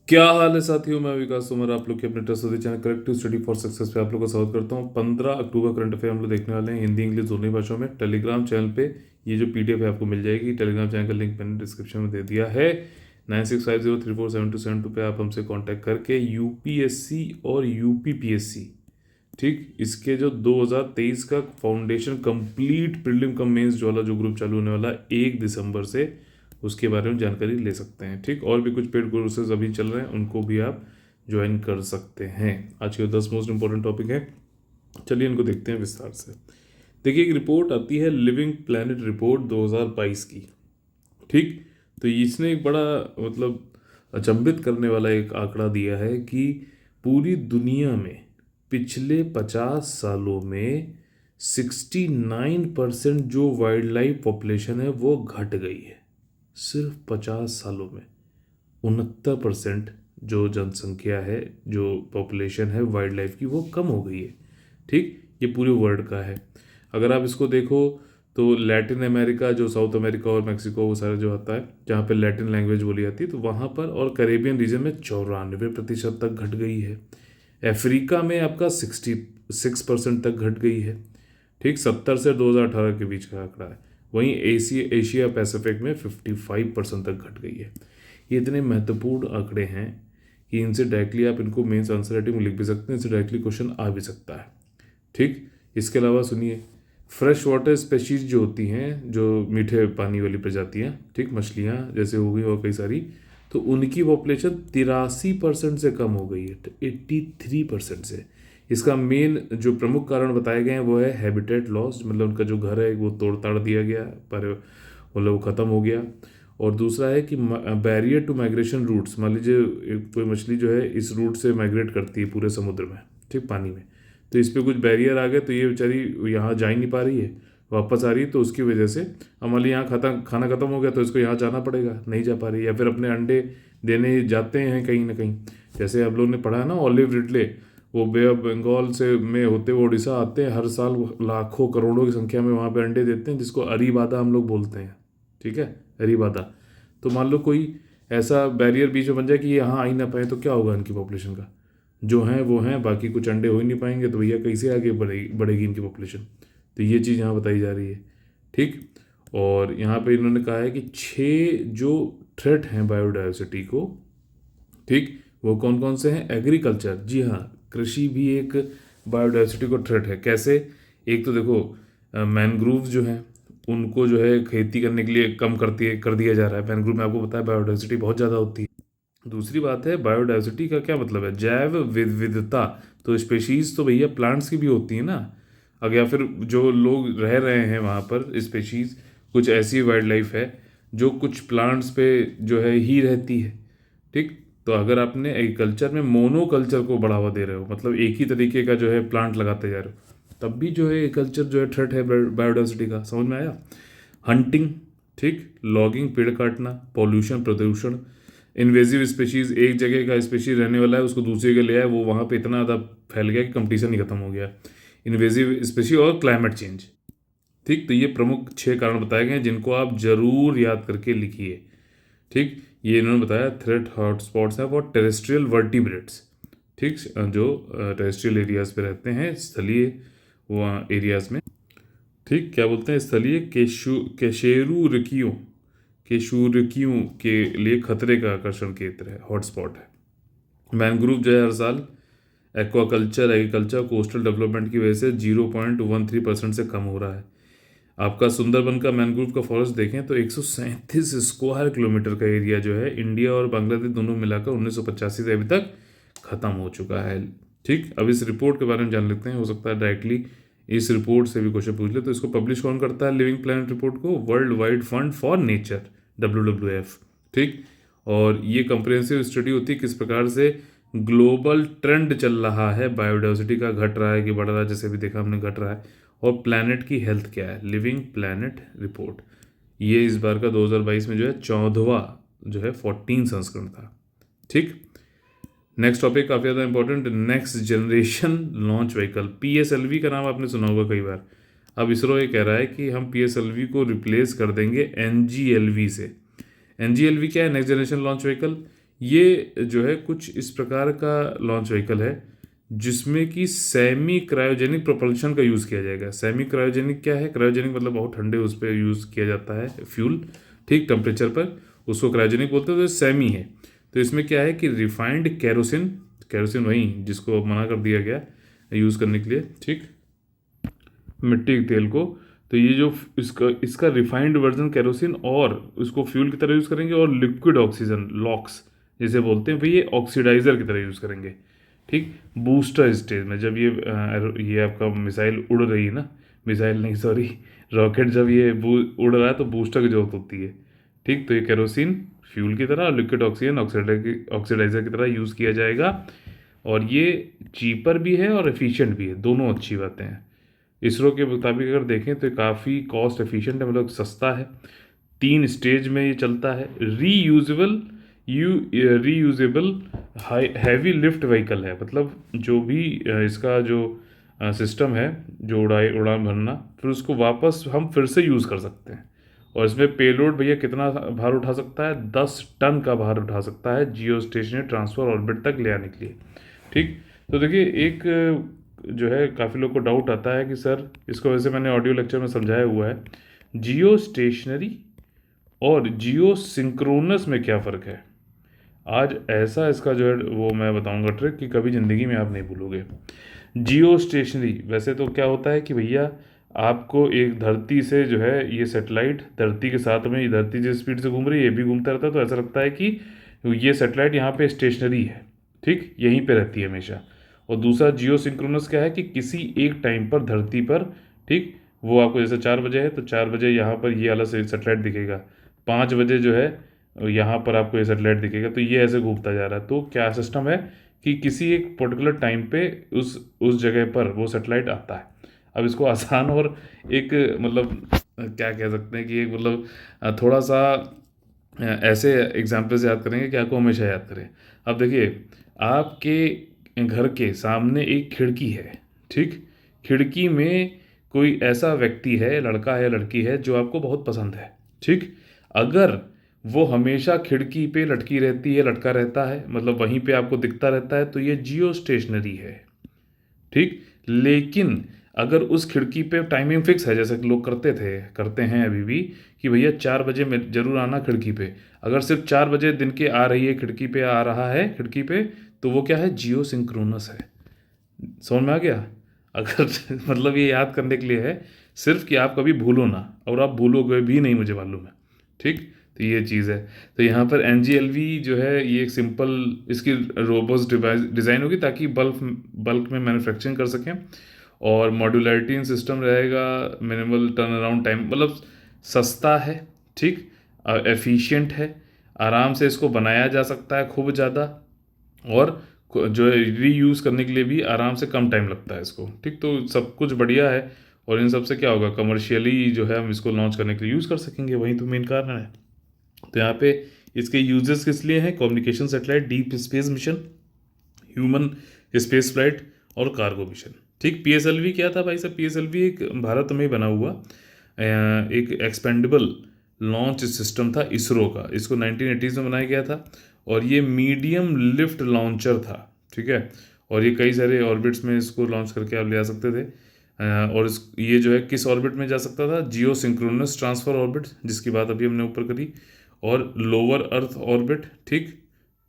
क्या हाल है साथियों, मैं विकास तोमर आप लोग के अपने trust channel corrective study for success पे आप लोग का स्वागत करता हूँ। 15 अक्टूबर करंट अफेयर हम लोग देखने वाले हैं हिंदी इंग्लिश दोनों ही भाषाओं में। टेलीग्राम चैनल पे ये जो पीडीएफ है आपको मिल जाएगी। टेलीग्राम चैनल का लिंक मैंने डिस्क्रिप्शन में दे दिया है। 9650347272 पे आप हमसे कॉन्टैक्ट करके यूपीएससी और यूपीपीएससी, ठीक, इसके जो 2023 का foundation complete prelim cum mains जो वाला जो ग्रुप चालू होने वाला है 1 दिसंबर से, उसके बारे में जानकारी ले सकते हैं। ठीक, और भी कुछ पेड कोर्सेज अभी चल रहे हैं, उनको भी आप ज्वाइन कर सकते हैं। आज के 10 मोस्ट इंपॉर्टेंट टॉपिक है, चलिए इनको देखते हैं विस्तार से। देखिए, एक रिपोर्ट आती है लिविंग प्लैनेट रिपोर्ट 2022 की। ठीक, तो इसने एक बड़ा मतलब अचंभित करने वाला एक आंकड़ा दिया है कि पूरी दुनिया में पिछले 50 सालों में 69% जो वाइल्ड लाइफ पॉपुलेशन है वो घट गई है। सिर्फ 50 सालों में 69% जो जनसंख्या है, जो पॉपुलेशन है वाइल्ड लाइफ की, वो कम हो गई है। ठीक, ये पूरे वर्ल्ड का है। अगर आप इसको देखो तो लैटिन अमेरिका, जो साउथ अमेरिका और मैक्सिको, वो सारा जो आता है जहाँ पे लैटिन लैंग्वेज बोली जाती है, तो वहाँ पर, और कैरेबियन रीजन में 94% तक घट गई है। अफ्रीका में आपका 66% तक घट गई है। ठीक, 70 से 2018 के बीच का आंकड़ा है। वहीं एशिया पैसिफिक में 55% तक घट गई है। ये इतने महत्वपूर्ण आंकड़े हैं कि इनसे डायरेक्टली आप इनको मेंस आंसर राइटिंग में लिख भी सकते हैं, इनसे डायरेक्टली क्वेश्चन आ भी सकता है। ठीक, इसके अलावा सुनिए, फ्रेश वाटर स्पेशीज जो होती हैं, जो मीठे पानी वाली प्रजातियाँ, ठीक, मछलियाँ जैसे हो गई और कई सारी, तो उनकी पॉपुलेशन 83% से कम हो गई है, 83% से। इसका मेन जो प्रमुख कारण बताए गए हैं वो है हैबिटेट लॉस, मतलब उनका जो घर है वो तोड़ ताड़ दिया गया, पर मतलब वो ख़त्म हो गया। और दूसरा है कि बैरियर टू माइग्रेशन रूट्स, मान लीजिए कोई मछली जो है इस रूट से माइग्रेट करती है पूरे समुद्र में, ठीक, पानी में, तो इस पर कुछ बैरियर आ गए तो ये बेचारी यहाँ जा ही नहीं पा रही है, वापस आ रही है, तो उसकी वजह से हमारे यहाँ खाना खत्म हो गया तो इसको यहाँ जाना पड़ेगा, नहीं जा पा रही, या फिर अपने अंडे देने जाते हैं कहीं ना कहीं। जैसे आप लोगों ने पढ़ा है ना, ऑलिव रिडले, वो बे ऑफ बंगाल से में होते हुए उड़ीसा आते हैं, हर साल लाखों करोड़ों की संख्या में वहाँ पे अंडे देते हैं, जिसको अरीबादा हम लोग बोलते हैं। ठीक है, अरीबादा। तो मान लो कोई ऐसा बैरियर बीच में बन जाए कि ये यहाँ आ ही ना पाए, तो क्या होगा इनकी पॉपुलेशन का? जो हैं वो हैं, बाकी कुछ अंडे हो ही नहीं पाएंगे, तो भैया कैसे आगे बढ़ेगी इनकी पॉपुलेशन? तो ये चीज़ यहाँ बताई जा रही है। ठीक, और यहाँ पे इन्होंने कहा है कि 6 जो थ्रेट हैं बायोडाइवर्सिटी को, ठीक, वो कौन कौन से हैं? एग्रीकल्चर, जी हाँ, कृषि भी एक बायोडाइवर्सिटी को थ्रेट है। कैसे? एक तो देखो, मैनग्रूव जो हैं उनको जो है खेती करने के लिए कम कर दिया जा रहा है। मैनग्रूव में आपको पता है बायोडाइवर्सिटी बहुत ज़्यादा होती है। दूसरी बात है, बायोडाइवर्सिटी का क्या मतलब है? जैव विविधता। तो स्पेशीज़ तो भैया प्लांट्स की भी होती है ना, अगर, या फिर जो लोग रह रहे हैं वहाँ पर स्पेशीज़, कुछ ऐसी वाइल्ड लाइफ है जो कुछ प्लांट्स पे जो है ही रहती है। ठीक, तो अगर आपने एग्रीकल्चर में मोनोकल्चर को बढ़ावा दे रहे हो, मतलब एक ही तरीके का जो है प्लांट लगाते जा रहे हो, तब भी जो है एग्रीकल्चर जो है थ्रेट है बायोडाइवर्सिटी का। समझ में आया? हंटिंग, ठीक, लॉगिंग, पेड़ काटना, पॉल्यूशन, प्रदूषण, इन्वेजिव स्पेशीज, एक जगह का स्पेशीज रहने वाला है उसको दूसरी जगह ले आया, वो वहाँ पे इतना ज़्यादा फैल गया कि कंपटीशन ही खत्म हो गया। इन्वेजिव स्पेशीज और क्लाइमेट चेंज। ठीक, तो ये प्रमुख 6 कारण बताए गए हैं जिनको आप जरूर याद करके लिखिए। ठीक, ये इन्होंने बताया थ्रेट हॉटस्पॉट्स हैं फॉर टेरेस्ट्रियल वर्टिब्रेट्स। ठीक, जो टेरेस्ट्रियल एरियाज पे रहते हैं, स्थलीय वहाँ एरियाज में। ठीक, क्या बोलते हैं? स्थलीय केशेरुकियों केशुरकियों के लिए खतरे का आकर्षण केंद्र है, हॉटस्पॉट है। मैनग्रोव जो है हर साल एक्वाकल्चर, एग्रीकल्चर, कोस्टल डेवलपमेंट की वजह से 0.13% से कम हो रहा है। आपका सुंदरबन का मैनग्रोव का फॉरेस्ट देखें तो 137 स्क्वायर किलोमीटर का एरिया जो है इंडिया और बांग्लादेश दोनों मिलाकर 1985 से अभी तक खत्म हो चुका है। ठीक, अब इस रिपोर्ट के बारे में जान लेते हैं। हो सकता है डायरेक्टली इस रिपोर्ट से भी क्वेश्चन पूछ ले। तो इसको पब्लिश कौन करता है लिविंग प्लैनेट रिपोर्ट को? World wide fund for nature, WWF। ठीक, और ये कंप्रिहेंसिव स्टडी होती है किस प्रकार से ग्लोबल ट्रेंड चल रहा है, बायोडाइवर्सिटी का घट रहा है कि बढ़ रहा है, जैसे भी देखा हमने घट रहा है, और प्लैनेट की हेल्थ क्या है। लिविंग प्लैनेट रिपोर्ट, ये इस बार का 2022 में जो है 14वां जो है 14 संस्करण था। ठीक, नेक्स्ट टॉपिक काफ़ी ज़्यादा important, next generation launch vehicle, PSLV का नाम आपने सुना होगा कई बार। अब इसरो ये कह रहा है कि हम PSLV को रिप्लेस कर देंगे NGLV से। NGLV क्या है? Next generation launch vehicle. ये जो है कुछ इस प्रकार का लॉन्च व्हीकल है जिसमें कि सेमी क्रायोजेनिक प्रोपल्शन का यूज़ किया जाएगा। सेमी क्रायोजेनिक क्या है? क्रायोजेनिक मतलब बहुत ठंडे उस पर यूज़ किया जाता है फ्यूल, ठीक, टेम्परेचर पर, उसको क्रायोजेनिक बोलते हैं। तो सेमी है, तो इसमें क्या है कि रिफाइंड केरोसिन, केरोसिन वही जिसको मना कर दिया गया यूज़ करने के लिए, ठीक, मिट्टी के तेल को। तो ये जो इसका रिफाइंड वर्जन केरोसिन और उसको फ्यूल की तरह यूज़ करेंगे, और लिक्विड ऑक्सीजन लॉक्स जिसे बोलते हैं, भाई ये ऑक्सीडाइजर की तरह यूज़ करेंगे, ठीक। बूस्टर स्टेज में जब ये आपका मिसाइल उड़ रही है ना, मिसाइल नहीं सॉरी, रॉकेट जब ये उड़ रहा है तो बूस्टर की जरूरत होती है, ठीक। तो ये केरोसिन फ्यूल की तरह और लिक्विड ऑक्सीजन ऑक्सीडाइजर की तरह यूज़ किया जाएगा। और ये चीपर भी है और एफिशिएंट भी है, दोनों अच्छी बातें हैं। इसरो के मुताबिक अगर देखें तो काफ़ी कॉस्ट एफिशिएंट है, मतलब सस्ता है। 3 स्टेज में ये चलता है। रीयूजेबल हैवी लिफ्ट व्हीकल है, मतलब जो भी इसका जो सिस्टम है, जो उड़ान भरना, फिर उसको वापस हम फिर से यूज़ कर सकते हैं। और इसमें पेलोड भैया कितना भार उठा सकता है? 10 टन का भार उठा सकता है जियो स्टेशनरी ट्रांसफर ऑर्बिट तक ले आने के लिए, ठीक। तो देखिए एक जो है काफ़ी लोग को डाउट आता है कि सर, इसको वैसे मैंने ऑडियो लेक्चर में समझाया हुआ है, जियो स्टेशनरी और जियो सिंक्रोनस में क्या फ़र्क है। आज ऐसा इसका जो है वो मैं बताऊंगा ट्रिक कि कभी ज़िंदगी में आप नहीं भूलोगे। जियो स्टेशनरी वैसे तो क्या होता है कि भैया आपको एक धरती से जो है ये सैटेलाइट धरती के साथ में, ये धरती जिस स्पीड से घूम रही है ये भी घूमता रहता है, तो ऐसा लगता है कि ये सैटेलाइट यहाँ पे स्टेशनरी है, ठीक, यहीं पे रहती है हमेशा। और दूसरा जियो सिंक्रोनस क्या है कि किसी एक टाइम पर धरती पर, ठीक, वो आपको जैसे 4 बजे है तो 4 बजे यहाँ पर ये वाला सैटेलाइट दिखेगा, 5 बजे जो है यहाँ पर आपको ये सैटेलाइट दिखेगा, तो ये ऐसे घूमता जा रहा है। तो क्या सिस्टम है कि किसी एक पर्टिकुलर टाइम पे उस जगह पर वो सैटेलाइट आता है। अब इसको आसान और एक मतलब क्या कह सकते हैं कि एक मतलब थोड़ा सा ऐसे एग्जाम्पल से याद करेंगे कि आपको हमेशा याद करें। अब देखिए आपके घर के सामने एक खिड़की है, ठीक, खिड़की में कोई ऐसा व्यक्ति है, लड़का है लड़की है, जो आपको बहुत पसंद है, ठीक। अगर वो हमेशा खिड़की पे लटकी रहती है, लटका रहता है, मतलब वहीं पे आपको दिखता रहता है, तो ये जियो स्टेशनरी है, ठीक। लेकिन अगर उस खिड़की पे टाइमिंग फिक्स है, जैसे कि लोग करते हैं अभी भी, कि भैया 4 बजे में जरूर आना खिड़की पे, अगर सिर्फ 4 बजे दिन के आ रही है खिड़की पे, आ रहा है खिड़की पे, तो वो क्या है? जियो सिंक्रोनस है। समझ में आ गया? अगर मतलब ये याद करने के लिए है सिर्फ कि आप कभी भूलो ना, और आप भूलोगे भी नहीं मुझे मालूम है, ठीक। तो ये चीज़ है। तो यहाँ पर NGLV जो है ये एक सिंपल इसकी रोबोस्ट डिज़ाइन होगी ताकि बल्क में मैन्युफैक्चरिंग कर सकें। और मॉड्यूलरिटी इन सिस्टम रहेगा, मिनिमल टर्न अराउंड टाइम, मतलब सस्ता है, ठीक, एफिशिएंट है, आराम से इसको बनाया जा सकता है खूब ज़्यादा, और जो है रीयूज़ करने के लिए भी आराम से कम टाइम लगता है इसको, ठीक। तो सब कुछ बढ़िया है। और इन सब से क्या होगा, कमर्शियली जो है हम इसको लॉन्च करने के लिए यूज़ कर सकेंगे, वही तो मेन कारण है। तो यहाँ पे इसके यूजेस किस लिए हैं? Communication satellite, deep space mission, human space flight और कार्गो मिशन, ठीक। PSLV क्या था भाई साहब? PSLV एक भारत में बना हुआ एक एक्सपेंडेबल लॉन्च सिस्टम था इसरो का। इसको 1980s में बनाया गया था, और ये मीडियम लिफ्ट लॉन्चर था, ठीक है। और ये कई सारे ऑर्बिट्स में इसको लॉन्च करके आप ले आ सकते थे। और ये जो है किस ऑर्बिट में जा सकता था? जियो सिंक्रोनस ट्रांसफर ऑर्बिट, जिसकी बात अभी हमने ऊपर करी, और लोअर अर्थ ऑर्बिट, ठीक,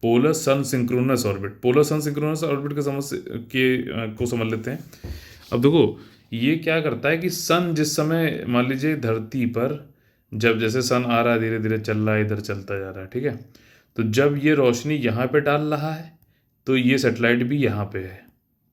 पोलर सन सिंक्रोनस ऑर्बिट। पोलर सन सिंक्रोनस ऑर्बिट को समझ लेते हैं। अब देखो ये क्या करता है कि सन जिस समय मान लीजिए धरती पर, जब जैसे सन आ रहा है धीरे धीरे चल रहा है, इधर चलता जा रहा है, ठीक है, तो जब ये रोशनी यहाँ पे डाल रहा है तो ये सैटेलाइट भी यहाँ पे है,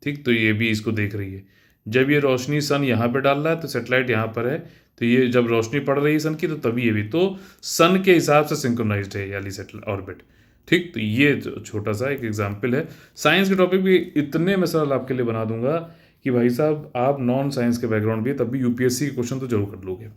ठीक, तो ये भी इसको देख रही है। जब ये रोशनी सन यहाँ पे डाल रहा है तो सैटेलाइट यहाँ पर है, तो ये जब रोशनी पड़ रही है सन की तो तभी ये भी, तो सन के हिसाब से सिंक्रोनाइज्ड है याली सैटेलाइट ऑर्बिट, ठीक। तो ये छोटा सा एक एग्जाम्पल है। साइंस के टॉपिक भी इतने मैं सरल आपके लिए बना दूंगा कि भाई साहब आप नॉन साइंस के बैकग्राउंड भी तब भी UPSC के क्वेश्चन तो जरूर कर लोगे,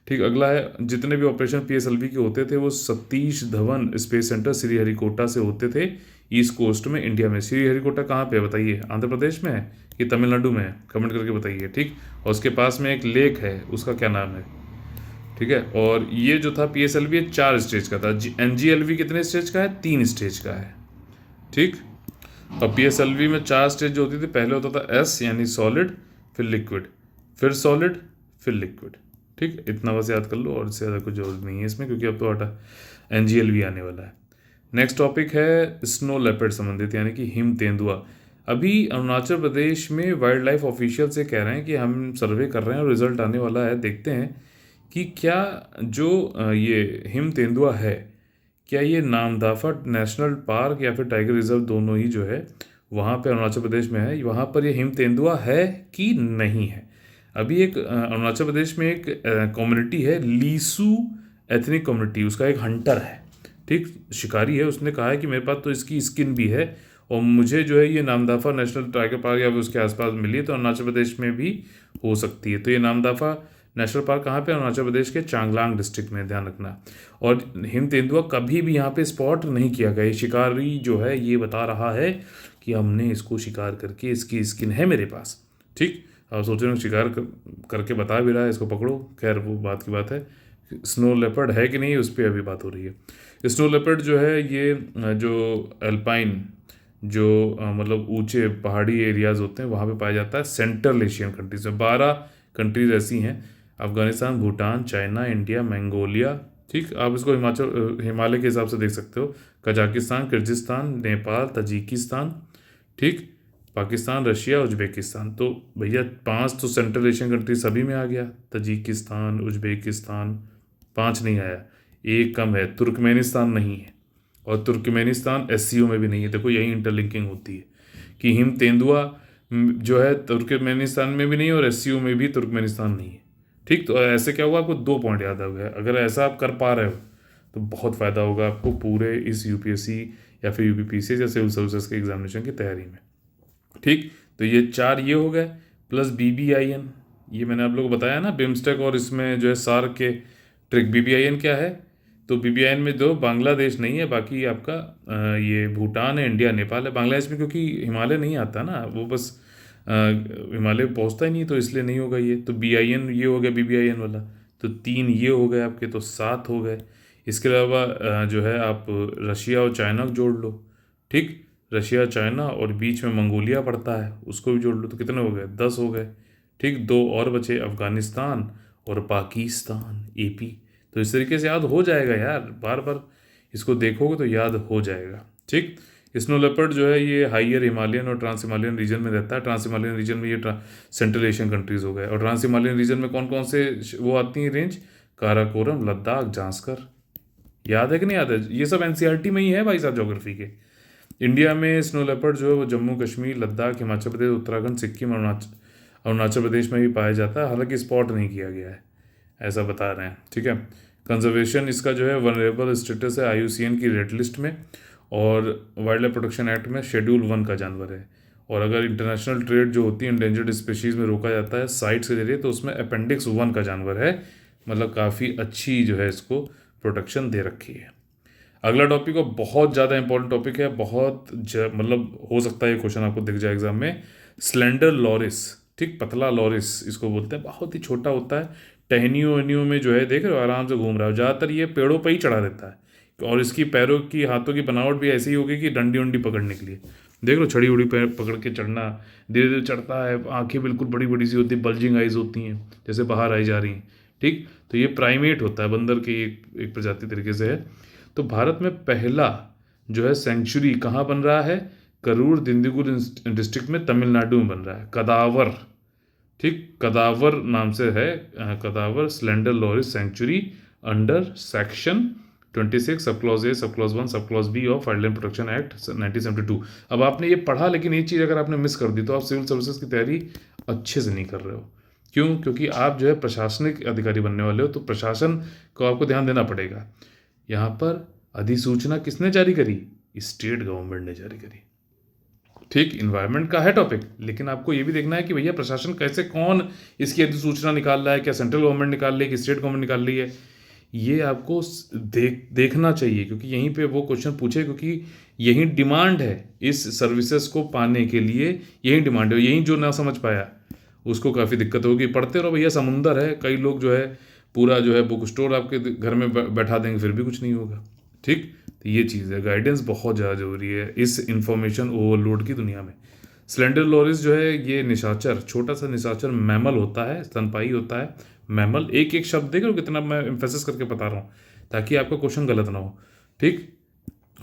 ठीक। अगला है, जितने भी ऑपरेशन PSLV के होते थे वो सतीश धवन स्पेस सेंटर श्रीहरिकोटा से होते थे, ईस्ट कोस्ट में इंडिया में। श्रीहरिकोटा कहाँ पे है बताइए? आंध्र प्रदेश में है कि तमिलनाडु में है? कमेंट करके बताइए, ठीक। और उसके पास में एक लेक है, उसका क्या नाम है? ठीक है। और ये जो था PSLV 4 स्टेज का था। NGLV कितने स्टेज का है? 3 स्टेज का है। ठीक। और PSLV में 4 स्टेज जो होती थी, पहले होता था S यानी सॉलिड, फिर लिक्विड, फिर सॉलिड, फिर लिक्विड। ठीक, इतना बस याद कर लो, और इससे ज़्यादा कुछ जरूरत नहीं है इसमें, क्योंकि अब तो NGLV आने वाला है। नेक्स्ट टॉपिक है स्नो लेपर्ड संबंधित, यानी कि हिम तेंदुआ। अभी अरुणाचल प्रदेश में वाइल्ड लाइफ ऑफिशियल से कह रहे हैं कि हम सर्वे कर रहे हैं और रिजल्ट आने वाला है, देखते हैं कि क्या जो ये हिम तेंदुआ है, क्या ये नामदफा नेशनल पार्क या फिर टाइगर रिजर्व, दोनों ही जो है वहाँ पे अरुणाचल प्रदेश में है, वहाँ पर ये हिम तेंदुआ है कि नहीं है। अभी एक अरुणाचल प्रदेश में एक कम्युनिटी है, लीसू एथनिक कम्युनिटी, उसका एक हंटर है, ठीक, शिकारी है। उसने कहा है कि मेरे पास तो इसकी स्किन भी है और मुझे जो है ये नामदफा नेशनल टाइगर पार्क या फिर उसके आसपास मिली है, तो अरुणाचल प्रदेश में भी हो सकती है। तो ये नामदफा नेशनल पार्क कहाँ पे? अरुणाचल प्रदेश के चांगलांग डिस्ट्रिक्ट में, ध्यान रखना। और हिम तेंदुआ कभी भी यहाँ पे स्पॉट नहीं किया गया। शिकारी जो है ये बता रहा है कि हमने इसको शिकार करके इसकी स्किन है मेरे पास। ठीक, अब सोच रहे हो शिकार करके बता भी रहा है, इसको पकड़ो। खैर वो बात की बात है। स्नो लेपर्ड है कि नहीं, उस पर अभी बात हो रही है। स्नो लेपर्ड जो है ये जो एल्पाइन जो मतलब ऊंचे पहाड़ी एरियाज होते हैं वहाँ पे पाया जाता है। सेंट्रल एशियन कंट्रीज में 12 कंट्रीज ऐसी हैं, Afghanistan, Bhutan, China, India, Mongolia. ठीक, आप इसको हिमालय के हिसाब से देख सकते हो। कजाकिस्तान, किर्गिस्तान, नेपाल, तजिकिस्तान, ठीक, पाकिस्तान, रशिया, उज्बेकिस्तान। तो भैया 5 तो सेंट्रल एशियन कंट्री सभी में आ गया। तजिकिस्तान, उज्बेकिस्तान, 5 नहीं आया, एक कम है, तुर्कमेनिस्तान नहीं है, और तुर्कमेनिस्तान SCO में भी नहीं है। देखो यही इंटरलिंकिंग होती है कि हिम तेंदुआ जो है तुर्कमेनिस्तान में भी नहीं और SCO में भी तुर्कमेनिस्तान नहीं है। ठीक, तो ऐसे क्या होगा, आपको 2 पॉइंट याद आ गए। अगर ऐसा आप कर पा रहे हो तो बहुत फ़ायदा होगा आपको पूरे इस UPSC या फिर UPPC या सिविल सर्विसेज के एग्जामिनेशन की तैयारी में। ठीक, तो ये 4 ये हो गए, प्लस BBIN, ये मैंने आप लोगों को बताया ना, बिम्स्टेक और इसमें जो है सार्क के ट्रिक। BBIN क्या है? तो BBIN में दो, बांग्लादेश नहीं है, बाकी आपका ये भूटान है, इंडिया, नेपाल है। बांग्लादेश में क्योंकि हिमालय नहीं आता ना, वो बस हिमालय पहुंचता ही नहीं, तो इसलिए नहीं होगा ये। तो BIN ये हो गया BBIN वाला। तो 3 ये हो गए आपके, तो 7 हो गए। इसके अलावा जो है आप रशिया और चाइना को जोड़ लो। ठीक, रशिया, चाइना और बीच में मंगोलिया पड़ता है, उसको भी जोड़ लो, तो कितने हो गए? 10 हो गए। ठीक, 2 और बचे, अफगानिस्तान और पाकिस्तान, AP। तो इस तरीके से याद हो जाएगा यार, बार बार इसको देखोगे तो याद हो जाएगा। ठीक, स्नो लेपर्ड जो है ये हाइयर हिमालयन और ट्रांस हिमालयन रीजन में रहता है। ट्रांस हिमालयन रीजन में ये सेंट्रल एशियन कंट्रीज हो गए। और ट्रांस हिमालयन रीजन में कौन कौन से वो आती हैं रेंज? काराकोरम, लद्दाख, जांस्कर। याद है कि नहीं याद है? ये सब NCERT में ही है भाई साहब, ज्योग्राफी के। इंडिया में स्नो लेपर्ड जो है वो जम्मू कश्मीर, लद्दाख, हिमाचल प्रदेश, उत्तराखंड, सिक्किम, अरुणाचल प्रदेश में भी पाया जाता है। हालांकि स्पॉट नहीं किया गया है, ऐसा बता रहे हैं। ठीक है, कंजर्वेशन इसका जो है वनरेबल स्टेटस है IUCN की रेड लिस्ट में, और वाइल्ड लाइफ प्रोटेक्शन एक्ट में शेड्यूल 1 का जानवर है। और अगर इंटरनेशनल ट्रेड जो होती है इंडेंजर्ड स्पीशीज़ में रोका जाता है साइट्स के जरिए, तो उसमें अपेंडिक्स 1 का जानवर है। मतलब काफ़ी अच्छी जो है इसको प्रोटेक्शन दे रखी है। अगला टॉपिक और बहुत ज़्यादा इंपॉर्टेंट टॉपिक है, बहुत मतलब हो सकता है ये क्वेश्चन आपको दिख जाए एग्जाम में। स्लेंडर लॉरिस, ठीक, पतला लॉरिस इसको बोलते हैं, बहुत ही छोटा होता है। टहनियों वहनियों में जो है देख रहे हो आराम से घूम रहा है। ज़्यादातर ये पेड़ों पर ही चढ़ा रहता है, और इसकी पैरों की, हाथों की बनावट भी ऐसी ही होगी कि डंडी उंडी पकड़ने के लिए। देख लो, छड़ी उड़ी पैर पकड़ के चढ़ना, धीरे धीरे चढ़ता है। आंखें बिल्कुल बड़ी बड़ी सी होती है, बल्जिंग आइज होती हैं, जैसे बाहर आई जा रही हैं। ठीक, तो ये प्राइमेट होता है, बंदर की एक प्रजाति तरीके से है। तो भारत में पहला जो है सेंचुरी कहाँ बन रहा है? करूर दिंडीगुल डिस्ट्रिक्ट में, तमिलनाडु में बन रहा है। कदावर, ठीक, कदावर नाम से है, Kadavur slender loris sanctuary under section 26 sub clause A, sub clause 1, sub clause B of wildlife protection act 1972। अब आपने ये पढ़ा, लेकिन ये चीज़ अगर आपने मिस कर दी तो आप सिविल सर्विसेज की तैयारी अच्छे से नहीं कर रहे हो। क्यों? क्योंकि आप जो है प्रशासनिक अधिकारी बनने वाले हो, तो प्रशासन को आपको ध्यान देना पड़ेगा। यहाँ पर अधिसूचना किसने जारी करी? स्टेट गवर्नमेंट ने जारी करी। ठीक, इन्वायरमेंट का है टॉपिक, लेकिन आपको ये भी देखना है कि भैया प्रशासन कैसे, कौन इसकी अधिसूचना निकाल रहा है, क्या सेंट्रल गवर्नमेंट निकाल रही है कि स्टेट गवर्नमेंट निकाल रही है, ये आपको देखना चाहिए, क्योंकि यहीं पे वो क्वेश्चन पूछे, क्योंकि यही डिमांड है इस सर्विसेज को पाने के लिए, यही डिमांड है। यही जो ना समझ पाया उसको काफ़ी दिक्कत होगी। पढ़ते रहो भैया, समुंदर है, कई लोग जो है पूरा जो है बुक स्टोर आपके घर में बैठा देंगे फिर भी कुछ नहीं होगा। ठीक, तो ये चीज़ है, गाइडेंस बहुत ज़्यादा ज़रूरी है इस इंफॉर्मेशन ओवरलोड की दुनिया में। स्लेंडर लोरिस जो है ये निशाचर, छोटा सा निशाचर मैमल होता है, स्तनपायी होता है मैमल। एक एक शब्द देख रहे हो कितना मैं एम्फेसिस करके बता रहा हूँ ताकि आपका क्वेश्चन गलत ना हो। ठीक,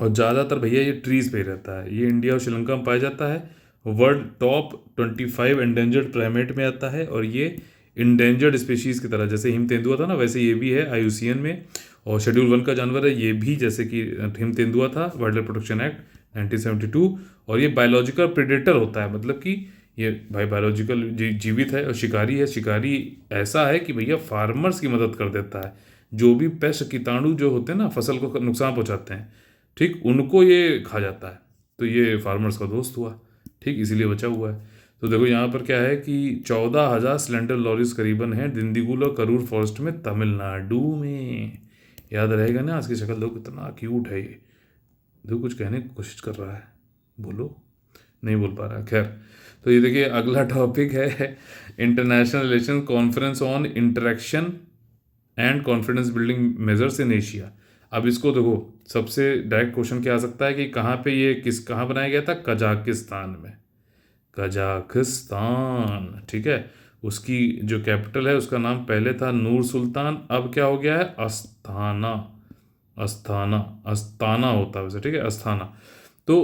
और ज़्यादातर भैया ये ट्रीज पे ही रहता है। ये इंडिया और श्रीलंका में पाया जाता है। वर्ल्ड टॉप 25 एंडेंजर्ड प्राइमेट में आता है। और ये इंडेंजर्ड स्पीशीज़ की तरह, जैसे हिम तेंदुआ था ना वैसे ये भी है IUCN में, और शेड्यूल 1 का जानवर है ये भी, जैसे कि हिम तेंदुआ था वाइल्ड लाइफ प्रोटेक्शन एक्ट 1972। और ये बायोलॉजिकल प्रेडेटर होता है, मतलब कि ये भाई बायोलॉजिकल जीवित है और शिकारी है। शिकारी ऐसा है कि भैया फार्मर्स की मदद कर देता है, जो भी पेस्ट कीटाणु जो होते हैं ना फसल को नुकसान पहुंचाते हैं, ठीक, उनको ये खा जाता है। तो ये फार्मर्स का दोस्त हुआ, ठीक, इसीलिए बचा हुआ है। तो देखो यहाँ पर क्या है कि 14,000 सिलेंडर लॉरीज करीबन हैं दिंदीगुल और करूर फॉरेस्ट में, तमिलनाडु में। याद रहेगा ना, आज की शक्ल देखो कितना क्यूट है ये। देखो कुछ कहने की कोशिश कर रहा है, बोलो, नहीं बोल पा रहा। खैर, तो ये देखिए अगला टॉपिक है international relation conference on interaction and confidence building measures in Asia. अब इसको देखो, सबसे डायरेक्ट क्वेश्चन क्या आ सकता है कि कहाँ पे ये कहाँ बनाया गया था? कजाकिस्तान में, कजाकिस्तान, ठीक है। उसकी जो कैपिटल है उसका नाम पहले था नूर सुल्तान, अब क्या हो गया है? अस्थाना। अस्थाना, अस्थाना होता है वैसे, ठीक है, अस्थाना। तो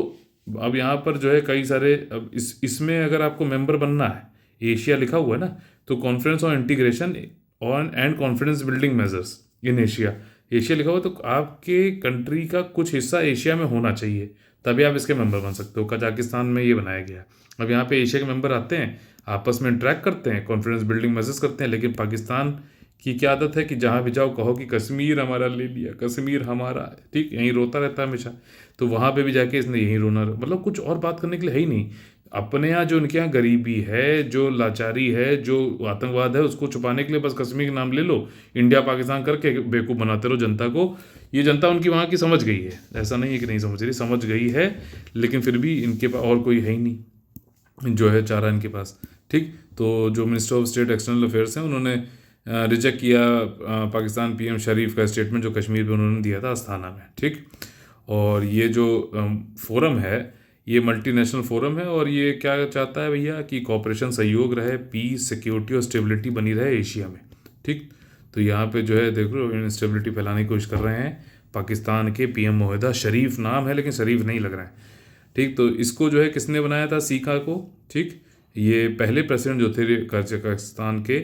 अब यहाँ पर जो है कई सारे, अब इसमें अगर आपको मेंबर बनना है, एशिया लिखा हुआ है ना, तो conference on integration on and confidence building measures in Asia, Asia लिखा हुआ, तो आपके कंट्री का कुछ हिस्सा एशिया में होना चाहिए, तभी आप इसके मेंबर बन सकते हो। कजाकिस्तान में ये बनाया गया। अब यहाँ पे एशिया के मेंबर आते हैं, आपस में इंटरेक्ट करते हैं, कॉन्फिडेंस बिल्डिंग मेजर्स करते हैं, लेकिन पाकिस्तान की क्या आदत है कि जहाँ भी जाओ कहो कि कश्मीर हमारा ले लिया, कश्मीर हमारा है, ठीक, यहीं रोता रहता है हमेशा। तो वहाँ पे भी जाके इसने यहीं रोना, मतलब कुछ और बात करने के लिए है ही नहीं। अपने यहाँ जो उनके यहाँ गरीबी है, जो लाचारी है, जो आतंकवाद है, उसको छुपाने के लिए बस कश्मीर का नाम ले लो, इंडिया पाकिस्तान करके बेवकूफ़ बनाते रहो जनता को। ये जनता उनकी वहाँ की समझ गई है, ऐसा नहीं है कि नहीं समझ रही, समझ गई है, लेकिन फिर भी इनके पास और कोई है ही नहीं जो है चारा इनके पास। ठीक, तो जो minister of state external affairs हैं उन्होंने रिजेक्ट किया पाकिस्तान PM शरीफ का स्टेटमेंट जो कश्मीर पे उन्होंने दिया था अस्थाना में। ठीक, और ये जो फोरम है ये मल्टीनेशनल फोरम है, और ये क्या चाहता है भैया कि कॉपरेशन, सहयोग रहे, पीस, सिक्योरिटी और स्टेबिलिटी बनी रहे एशिया में। ठीक, तो यहाँ पे जो है देख लो इंस्टेबिलिटी फैलाने की कोशिश कर रहे हैं पाकिस्तान के PM महोदय, शरीफ नाम है लेकिन शरीफ नहीं लग रहा है। ठीक, तो इसको जो है किसने बनाया था? सीका को। ठीक, ये पहले प्रेसिडेंट जो थे कजाकिस्तान के,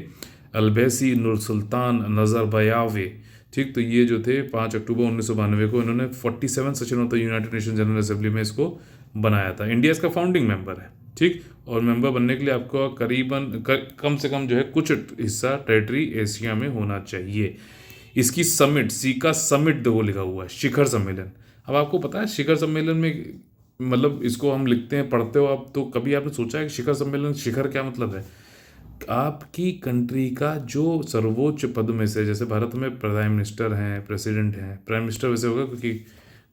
अल्बेसी नुरसुल्तान नज़रबायावे। ठीक, तो ये जो थे 5 अक्टूबर 1992 को इन्होंने 47 session of the United nation general assembly में इसको बनाया था। इंडिया इसका फाउंडिंग मेंबर है। ठीक, और मेंबर बनने के लिए आपको करीबन कम से कम जो है कुछ हिस्सा टेरिटरी एशिया में होना चाहिए। इसकी समिट, सीका समिट दो लिखा हुआ है, शिखर सम्मेलन। अब आपको पता है शिखर सम्मेलन में, मतलब इसको हम लिखते हैं, पढ़ते हो आप, तो कभी आपने सोचा है कि शिखर सम्मेलन, शिखर क्या मतलब है? आपकी कंट्री का जो सर्वोच्च पद में से, जैसे भारत में प्राइम मिनिस्टर हैं, प्रेसिडेंट हैं, प्राइम मिनिस्टर वैसे होगा क्योंकि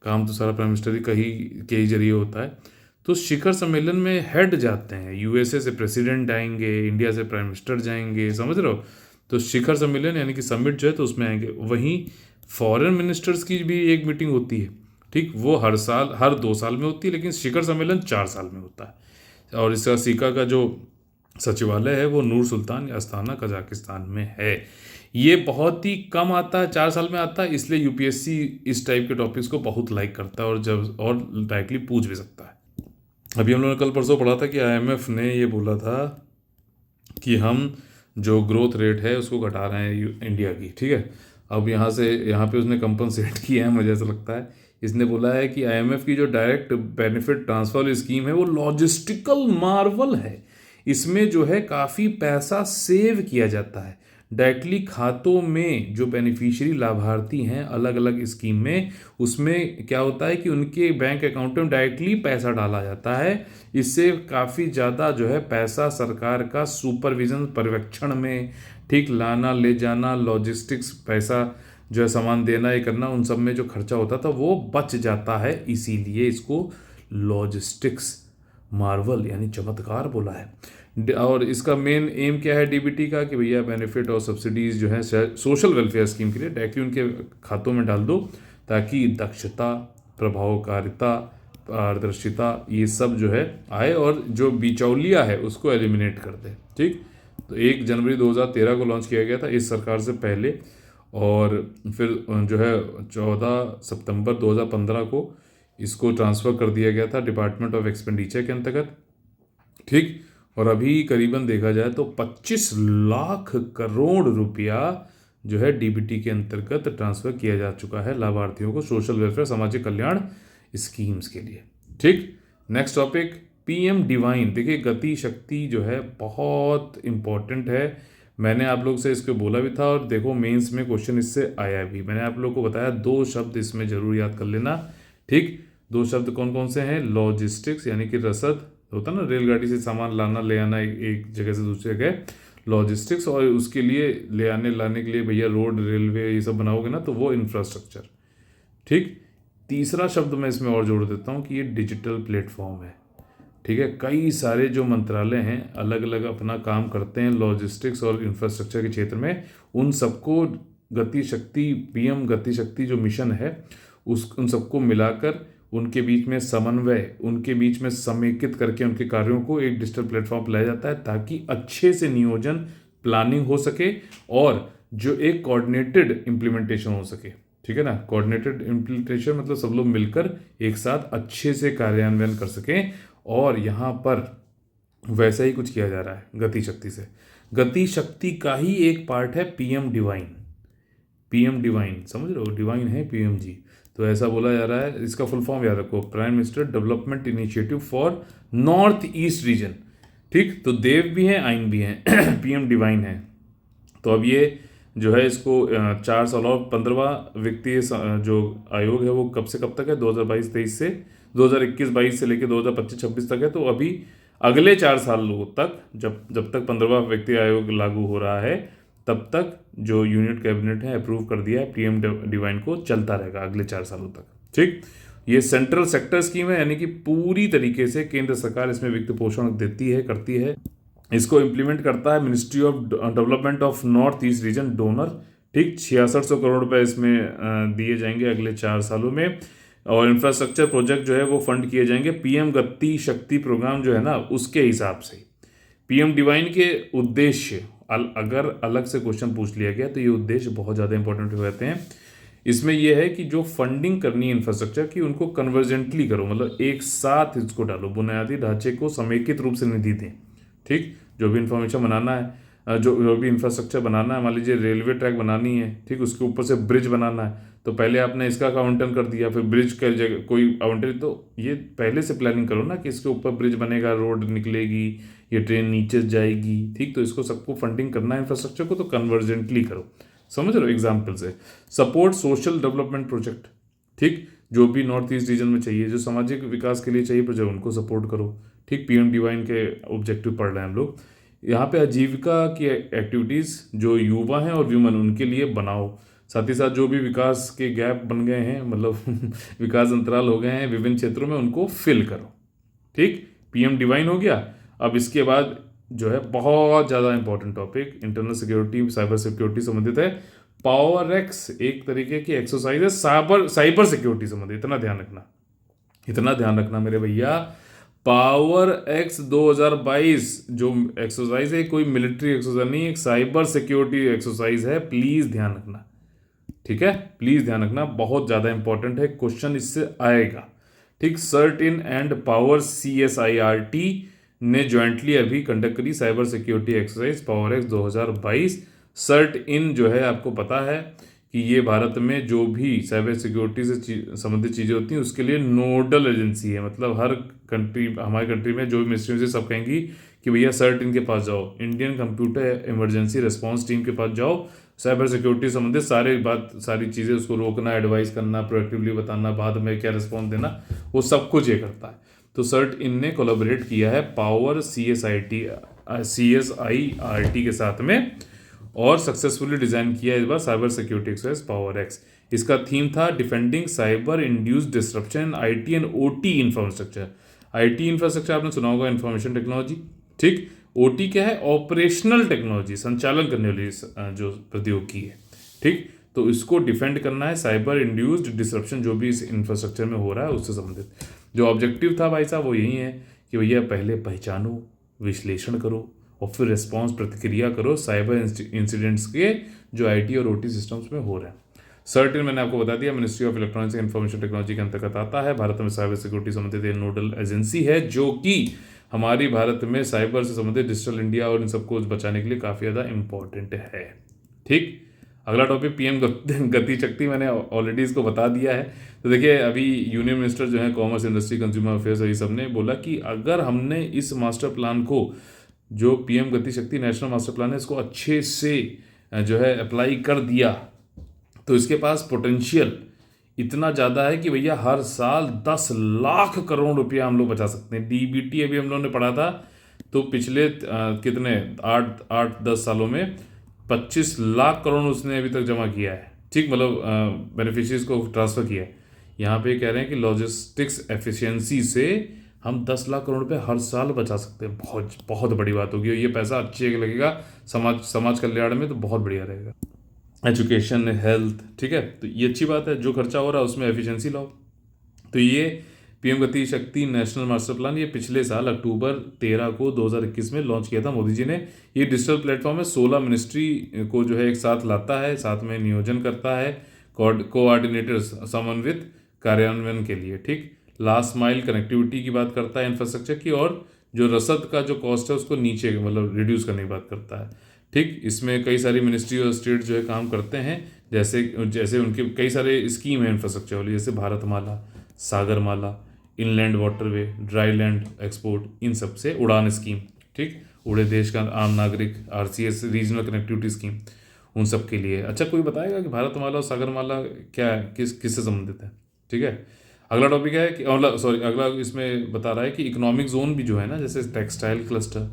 काम तो सारा प्राइम मिनिस्टर ही के ही जरिए होता है। तो शिखर सम्मेलन में हेड जाते हैं, USA से प्रेसिडेंट आएंगे, इंडिया से प्राइम मिनिस्टर जाएंगे, समझ रहे हो? तो शिखर सम्मेलन यानी कि समिट जो है तो उसमें आएंगे। वहीं फॉरेन मिनिस्टर्स की भी एक मीटिंग होती है। ठीक, वो हर साल, हर 2 साल में होती है, लेकिन शिखर सम्मेलन 4 साल में होता है। और इसका सीका का जो सचिवालय है वो नूर सुल्तान या अस्थाना कजाकिस्तान में है। ये बहुत ही कम आता है, 4 साल में आता है, इसलिए UPSC इस टाइप के टॉपिक्स को बहुत लाइक करता है और जब और डायरेक्टली पूछ भी सकता है। अभी हम लोगों ने कल परसों पढ़ा था कि IMF ने ये बोला था कि हम जो ग्रोथ रेट है उसको घटा रहे हैं इंडिया की। ठीक है, अब यहाँ पे उसने कंपनसेट किया है, मुझे ऐसा लगता है। इसने बोला है कि IMF की जो डायरेक्ट बेनिफिट ट्रांसफर स्कीम है वो लॉजिस्टिकल मार्वल है। इसमें जो है काफ़ी पैसा सेव किया जाता है डायरेक्टली खातों में। जो बेनिफिशियरी लाभार्थी हैं अलग अलग स्कीम में, उसमें क्या होता है कि उनके बैंक अकाउंट में डायरेक्टली पैसा डाला जाता है। इससे काफ़ी ज़्यादा जो है पैसा सरकार का सुपरविजन, पर्यवेक्षण में, ठीक, लाना ले जाना, लॉजिस्टिक्स, पैसा जो है सामान देना ये करना, उन सब में जो खर्चा होता था वो बच जाता है। इसीलिए इसको लॉजिस्टिक्स मार्वल यानी चमत्कार बोला है। और इसका मेन एम क्या है डीबीटी का, कि भैया बेनिफिट और सब्सिडीज जो है सोशल वेलफेयर स्कीम के लिए डायरेक्टली उनके खातों में डाल दो, ताकि दक्षता, प्रभावकारिता, पारदर्शिता ये सब जो है आए और जो बिचौलिया है उसको एलिमिनेट कर दे। ठीक, तो 1 जनवरी 2013 को लॉन्च किया गया था इस सरकार से पहले, और फिर जो है 14 सितंबर 2015 को इसको ट्रांसफ़र कर दिया गया था डिपार्टमेंट ऑफ एक्सपेंडिचर के अंतर्गत। ठीक, और अभी करीबन देखा जाए तो 25 लाख करोड़ रुपया जो है डीबीटी के अंतर्गत ट्रांसफ़र किया जा चुका है लाभार्थियों को सोशल वेलफेयर सामाजिक कल्याण स्कीम्स के लिए। ठीक, नेक्स्ट टॉपिक पीएम डिवाइन। देखिए गति शक्ति जो है बहुत इंपॉर्टेंट है, मैंने आप लोग से इसको बोला भी था, और देखो मेंस में क्वेश्चन इससे आया भी। मैंने आप लोग को बताया 2 शब्द इसमें जरूर याद कर लेना। ठीक, 2 शब्द कौन कौन से हैं? लॉजिस्टिक्स यानी कि रसद होता ना, रेलगाड़ी से सामान लाना ले आना एक जगह से दूसरी जगह, लॉजिस्टिक्स, और उसके लिए ले आने लाने के लिए भैया रोड रेलवे ये सब बनाओगे ना, तो वो इंफ्रास्ट्रक्चर। ठीक, तीसरा शब्द मैं इसमें और जोड़ देता हूँ कि ये डिजिटल प्लेटफॉर्म है। ठीक है, कई सारे जो मंत्रालय हैं अलग अलग अपना काम करते हैं लॉजिस्टिक्स और इंफ्रास्ट्रक्चर के क्षेत्र में, उन सबको गति शक्ति, पीएम गति शक्ति जो मिशन है उन सबको मिलाकर उनके बीच में समन्वय, उनके बीच में समेकित करके उनके कार्यों को एक डिजिटल प्लेटफॉर्म पर लाया जाता है, ताकि अच्छे से नियोजन प्लानिंग हो सके और जो एक कोऑर्डिनेटेड इम्प्लीमेंटेशन हो सके। ठीक है ना, कोऑर्डिनेटेड इम्प्लीमेंटेशन मतलब सब लोग मिलकर एक साथ अच्छे से कार्यान्वयन कर सकें, और यहाँ पर वैसा ही कुछ किया जा रहा है गति शक्ति से। गति शक्ति का ही एक पार्ट है पीएम डिवाइन। पीएम डिवाइन समझ रहे हो, डिवाइन है पीएम जी, तो ऐसा बोला जा रहा है। इसका फुल फॉर्म याद रखो, prime minister development initiative for north east region. ठीक, तो देव भी हैं आइन भी हैं पीएम डिवाइन है। तो अब ये जो है इसको 4 साल और 15वां वित्तीय जो आयोग है वो कब से कब तक है? 2022-23 से 2021-22 से लेकर 2025-26 तक है। तो अभी अगले 4 सालों तक, जब तक 15वां वित्तीय आयोग लागू हो रहा है, तब तक जो यूनियन कैबिनेट है अप्रूव कर दिया है पीएम डिवाइन को, चलता रहेगा अगले 4 सालों तक। ठीक, ये सेंट्रल सेक्टर स्कीम है, यानी कि पूरी तरीके से केंद्र सरकार इसमें वित्त पोषण देती है, करती है। इसको इम्प्लीमेंट करता है ministry of development of north east region donor. ठीक, 6600 करोड़ रुपए इसमें दिए जाएंगे अगले 4 सालों में, और इंफ्रास्ट्रक्चर प्रोजेक्ट जो है वो फंड किए जाएंगे पीएम गति शक्ति प्रोग्राम जो है ना उसके हिसाब से। पीएम डिवाइन के उद्देश्य अगर अलग से क्वेश्चन पूछ लिया गया तो ये उद्देश्य बहुत ज़्यादा इंपॉर्टेंट हो जाते हैं। इसमें यह है कि जो फंडिंग करनी है इंफ्रास्ट्रक्चर की उनको कन्वर्जेंटली करो, मतलब एक साथ इसको डालो, बुनियादी ढांचे को समेकित रूप से निधि दें। ठीक, जो भी इंफॉर्मेशन बनाना है, जो भी इंफ्रास्ट्रक्चर बनाना है, मान लीजिए रेलवे ट्रैक बनानी है, ठीक, उसके ऊपर से ब्रिज बनाना है, तो पहले आपने इसका आवंटन कर दिया, फिर ब्रिज का जगह कोई आवंटन, तो ये पहले से प्लानिंग करो ना कि इसके ऊपर ब्रिज बनेगा, रोड निकलेगी, ये ट्रेन नीचे जाएगी। ठीक, तो इसको सबको फंडिंग करना है इंफ्रास्ट्रक्चर को, तो कन्वर्जेंटली करो। समझ रहे हो एग्जाम्पल से? Support social development project. ठीक, जो भी नॉर्थ ईस्ट रीजन में चाहिए, जो सामाजिक विकास के लिए चाहिए प्रोजेक्ट, उनको सपोर्ट करो। ठीक, पीएम डिवाइन के ऑब्जेक्टिव पढ़ रहे हैं हम लोग यहाँ पे। आजीविका की एक्टिविटीज़ जो युवा हैं और व्यूमन उनके लिए बनाओ। साथ ही साथ जो भी विकास के गैप बन गए हैं, मतलब विकास अंतराल हो गए हैं विभिन्न क्षेत्रों में, उनको फिल करो। ठीक, पीएम डिवाइन हो गया। अब इसके बाद जो है बहुत ज़्यादा important topic internal security, cyber security संबंधित है। पावर एक्स एक तरीके की एक्सरसाइज है साइबर सिक्योरिटी संबंधित। इतना ध्यान रखना मेरे भैया। पावर एक्स 2022 जो एक्सरसाइज है कोई मिलिट्री एक्सरसाइज नहीं, एक साइबर सिक्योरिटी एक्सरसाइज है, प्लीज ध्यान रखना। ठीक है, प्लीज ध्यान रखना, बहुत ज्यादा इंपॉर्टेंट है, क्वेश्चन इससे आएगा। ठीक, CERT In and power CSIRT ने ज्वाइंटली अभी कंडक्ट करी cyber security exercise power X 2022। CERT In जो है आपको पता है कि ये भारत में जो भी साइबर सिक्योरिटी से संबंधित चीज़ें होती हैं उसके लिए नोडल एजेंसी है। मतलब हर कंट्री, हमारी कंट्री में जो भी मिनिस्ट्री से सब कहेंगी कि भैया सर्ट इनके पास जाओ, Indian computer emergency response team के पास जाओ, साइबर सिक्योरिटी संबंधित सारी चीज़ें, उसको रोकना, एडवाइस करना, प्रोएक्टिवली बताना, बाद में क्या रिस्पॉन्स देना, वो सब कुछ ये करता है। तो सर्ट इन ने कोलैबोरेट किया है पावर CSIRT के साथ में और सक्सेसफुली डिजाइन किया इस बार cyber security exercise power X. इसका थीम था defending cyber induced disruption IT and OT infrastructure. IT infrastructure आपने सुना होगा, इंफॉर्मेशन टेक्नोलॉजी, ठीक। ओटी क्या है, ऑपरेशनल टेक्नोलॉजी, संचालन करने वाली जो प्रौद्योगिकी है, ठीक। तो इसको डिफेंड करना है साइबर इंड्यूस्ड डिसरप्शन जो भी इस इंफ्रास्ट्रक्चर में हो रहा है उससे संबंधित। जो ऑब्जेक्टिव था भाई साहब वो यही है कि भैया पहले पहचानो, विश्लेषण करो और फिर रिस्पॉन्स प्रतिक्रिया करो साइबर इंसिडेंट्स के जो आईटी और ओटी सिस्टम्स में हो रहे हैं। सर्टिन मैंने आपको बता दिया, ministry of electronics and information technology के अंतर्गत आता है। भारत में साइबर सिक्योरिटी संबंधित एक नोडल एजेंसी है जो कि हमारी भारत में साइबर से संबंधित डिजिटल इंडिया और इन सबको बचाने के लिए काफ़ी ज़्यादा इंपॉर्टेंट है, ठीक। अगला टॉपिक पीएम गति शक्ति, मैंने ऑलरेडी इसको बता दिया है। तो देखिए अभी यूनियन मिनिस्टर जो है कॉमर्स, इंडस्ट्री, कंज्यूमर अफेयर्स ये सब ने बोला कि अगर हमने इस मास्टर प्लान को, जो पीएम गति शक्ति नेशनल मास्टर प्लान है, इसको अच्छे से जो है अप्लाई कर दिया तो इसके पास पोटेंशियल इतना ज़्यादा है कि भैया हर साल 10 लाख करोड़ रुपया हम लोग बचा सकते हैं। डीबीटी अभी हम लोगों ने पढ़ा था तो पिछले कितने 8-10 सालों में 25 लाख करोड़ उसने अभी तक जमा किया है, ठीक। मतलब बेनिफिशरीज को ट्रांसफ़र किया है। यहाँ पे कह रहे हैं कि लॉजिस्टिक्स एफिशिएंसी से हम 10 लाख करोड़ रुपये हर साल बचा सकते हैं। बहुत बहुत बड़ी बात होगी, ये पैसा अच्छे लगेगा समाज कल्याण में, तो बहुत बढ़िया रहेगा। एजुकेशन, हेल्थ, ठीक है, तो ये अच्छी बात है। जो खर्चा हो रहा है उसमें एफिशिएंसी लाओ। तो ये पीएम गति शक्ति नेशनल मास्टर प्लान ये पिछले साल अक्टूबर 13 को 2021 में लॉन्च किया था मोदी जी ने। ये डिजिटल प्लेटफॉर्म है, 16 मिनिस्ट्री को जो है एक साथ लाता है, साथ में नियोजन करता है, कोऑर्डिनेटर्स समन्वित कार्यान्वयन के लिए, ठीक। लास्ट माइल कनेक्टिविटी की बात करता है इंफ्रास्ट्रक्चर की, और जो रसद का जो कॉस्ट है उसको नीचे मतलब रिड्यूस करने की बात करता है, ठीक। इसमें कई सारी मिनिस्ट्री और स्टेट जो है काम करते हैं, जैसे जैसे उनके कई सारे स्कीम है इंफ्रास्ट्रक्चर वाली, जैसे Bharatmala, Sagarmala, inland waterway, dry land export, इन सब से उड़ान स्कीम, ठीक। उड़े देश का आम नागरिक, आरसीएस रीजनल कनेक्टिविटी स्कीम, उन सब के लिए। अच्छा कोई बताएगा कि भारतमाला और सागरमाला क्या है, किससे संबंधित है, ठीक है। अगला टॉपिक है कि अगला इसमें बता रहा है कि इकोनॉमिक जोन भी जो है ना, जैसे टेक्सटाइल क्लस्टर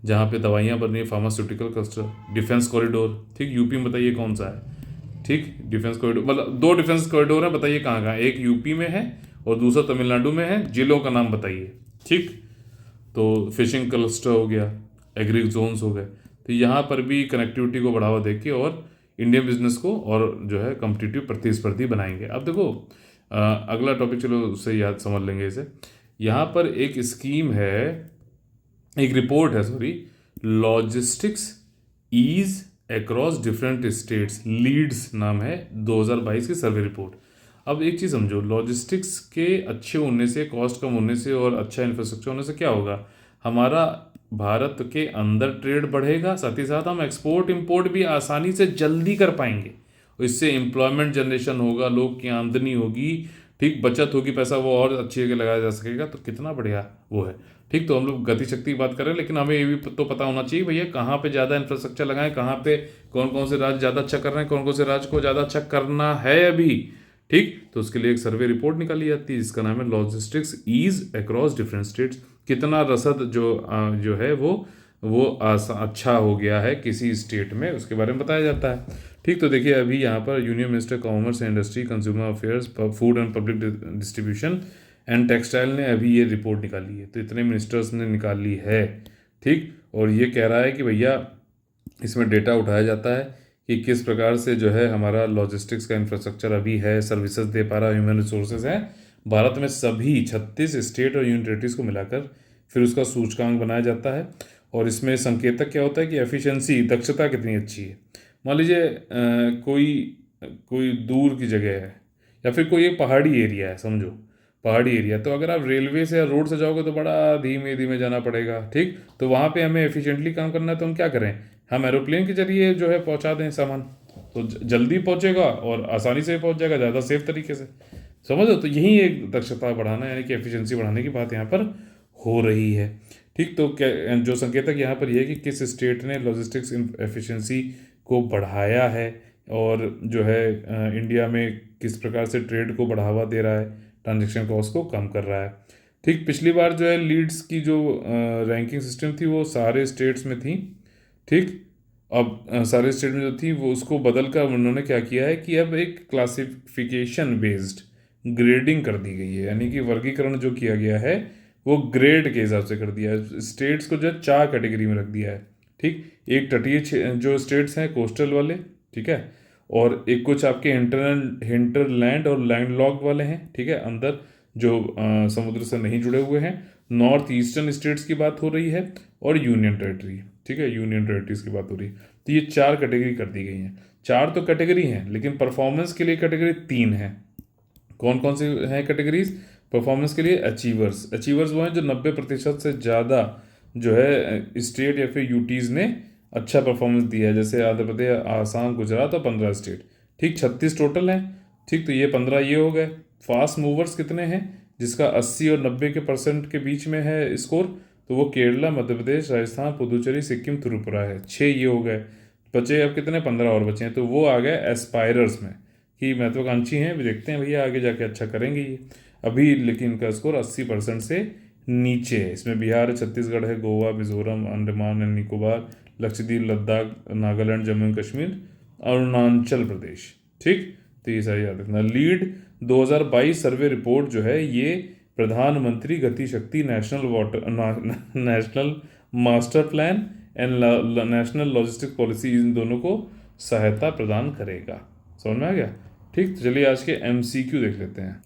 जहाँ पे दवाइयाँ बन रही है, फार्मास्यूटिकल क्लस्टर, डिफेंस कॉरिडोर, ठीक। यूपी में बताइए कौन सा है, ठीक। डिफेंस कॉरिडोर मतलब 2 डिफेंस कॉरिडोर है, बताइए कहाँ कहाँ, एक यूपी में है और दूसरा तमिलनाडु में है। जिलों का नाम बताइए, ठीक। तो फिशिंग क्लस्टर हो गया, एग्री जोन्स हो गए। तो यहाँ पर भी कनेक्टिविटी को बढ़ावा देके और इंडियन बिजनेस को और जो है कॉम्पिटिटिव प्रतिस्पर्धी बनाएंगे। अब देखो अगला टॉपिक चलो उससे याद समझ लेंगे इसे। यहाँ पर एक स्कीम है, एक रिपोर्ट है, sorry, logistics ease across different states, LEADS नाम है 2022 की सर्वे रिपोर्ट। अब एक चीज़ समझो, लॉजिस्टिक्स के अच्छे होने से, कॉस्ट कम होने से और अच्छा इंफ्रास्ट्रक्चर होने से क्या होगा, हमारा भारत के अंदर ट्रेड बढ़ेगा, साथ ही साथ हम एक्सपोर्ट इंपोर्ट भी आसानी से जल्दी कर पाएंगे। इससे एम्प्लॉयमेंट जनरेशन होगा, लोग की आमदनी होगी, ठीक, बचत होगी, पैसा वो और अच्छी जगह लगाया जा सकेगा। तो कितना बढ़िया वो है, ठीक। तो हम लोग गति शक्ति की बात कर रहे हैं, लेकिन हमें ये भी तो पता होना चाहिए भैया कहाँ पे ज़्यादा इंफ्रास्ट्रक्चर लगाएं, कहाँ पे कौन कौन से राज्य ज़्यादा अच्छा कर रहे हैं, कौन कौन से राज्य को ज़्यादा अच्छा करना है अभी, ठीक। तो उसके लिए एक सर्वे रिपोर्ट निकाली जाती है जिसका नाम है logistics ease across different states. कितना रसद जो है वो अच्छा हो गया है किसी स्टेट में, उसके बारे में बताया जाता है, ठीक। तो देखिए अभी यहाँ पर union minister commerce and industry, consumer affairs, food and public distribution and textile ने अभी ये रिपोर्ट निकाली है। तो इतने मिनिस्टर्स ने निकाली है, ठीक। और ये कह रहा है कि भैया इसमें डेटा उठाया जाता है कि किस प्रकार से जो है हमारा लॉजिस्टिक्स का इंफ्रास्ट्रक्चर अभी है, सर्विसेज दे पा रहा, ह्यूमन रिसोर्सेज है भारत में सभी 36 स्टेट और यूनियन टेरिटरीज को मिलाकर, फिर उसका सूचकांक बनाया जाता है। और इसमें संकेतक क्या होता है कि एफिशिएंसी, दक्षता कितनी अच्छी है। मान लीजिए कोई दूर की जगह है या फिर कोई एक पहाड़ी एरिया है, समझो पहाड़ी एरिया, तो अगर आप रेलवे से या रोड से जाओगे तो बड़ा धीमे धीमे जाना पड़ेगा, ठीक। तो वहाँ पे हमें एफिशिएंटली काम करना है, तो हम क्या करें, हम एरोप्लेन के जरिए जो है पहुँचा दें सामान, तो जल्दी पहुँचेगा और आसानी से पहुँच जाएगा, ज़्यादा सेफ तरीके से, समझो। तो यही एक दक्षता बढ़ाना यानी कि एफिशिएंसी बढ़ाने की बात यहाँ पर हो रही है, ठीक। तो क्या जो संकेतक यहाँ पर यह है कि किस स्टेट ने लॉजिस्टिक्स एफिशिएंसी को बढ़ाया है और जो है इंडिया में किस प्रकार से ट्रेड को बढ़ावा दे रहा है, ट्रांजैक्शन कॉस्ट को कम कर रहा है, ठीक। पिछली बार जो है लीड्स की जो रैंकिंग सिस्टम थी वो सारे स्टेट्स में थी, ठीक। अब सारे स्टेट में जो थी वो उसको बदल कर उन्होंने क्या किया है कि अब एक क्लासिफिकेशन बेस्ड ग्रेडिंग कर दी गई है, यानी कि वर्गीकरण जो किया गया है वो ग्रेड के हिसाब से कर दिया है। स्टेट्स को जो है 4 कैटेगरी में रख दिया है। ठीक, एक तटीय जो स्टेट्स हैं कोस्टल वाले, ठीक है, और एक कुछ आपके इंटरनल हिंटरलैंड और लैंडलॉक्ड वाले हैं, ठीक है, अंदर जो समुद्र से नहीं जुड़े हुए हैं। नॉर्थ ईस्टर्न स्टेट्स की बात हो रही है, और यूनियन टेरिटरी, ठीक है, यूनियन टेरिटरीज की बात हो रही है। तो ये 4 कैटेगरी कर दी गई हैं। 4 तो कैटेगरी हैं, लेकिन परफॉर्मेंस के लिए कैटेगरी 3 है। कौन कौन से हैं कैटेगरीज परफॉर्मेंस के लिए? अचीवर्स। अचीवर्स वो हैं जो 90% से ज़्यादा जो है स्टेट या फिर यूटीज़ ने अच्छा परफॉर्मेंस दिया है, जैसे आंध्र प्रदेश, आसाम, गुजरात और 15 स्टेट। ठीक, 36 टोटल हैं। ठीक, तो ये 15 ये हो गए। फास्ट मूवर्स कितने हैं, जिसका 80 और 90% के बीच में है स्कोर, तो वो केरला, मध्य प्रदेश, राजस्थान, पुदुचेरी, सिक्किम, त्रिपुरा है। 6 ये हो गए। बचे अब कितने? 15 और बचे हैं, तो वो आ गए एस्पायरर्स में, कि महत्वाकांक्षी हैं, भी देखते हैं भैया आगे जाके अच्छा करेंगे ये। अभी लेकिन इनका स्कोर 80% से नीचे है। इसमें बिहार, छत्तीसगढ़ है, गोवा, मिजोरम, अंडमान एंड निकोबार, लक्षद्वीप, लद्दाख, नागालैंड, जम्मू एंड कश्मीर, अरुणाचल प्रदेश। ठीक, तो ये सारी याद रखना। लीड 2022 सर्वे रिपोर्ट जो है ये प्रधानमंत्री Gati Shakti, national master plan and national logistic policy, इन दोनों को सहायता प्रदान करेगा। समझ में आ गया? ठीक, तो चलिए आज के MCQ देख लेते हैं।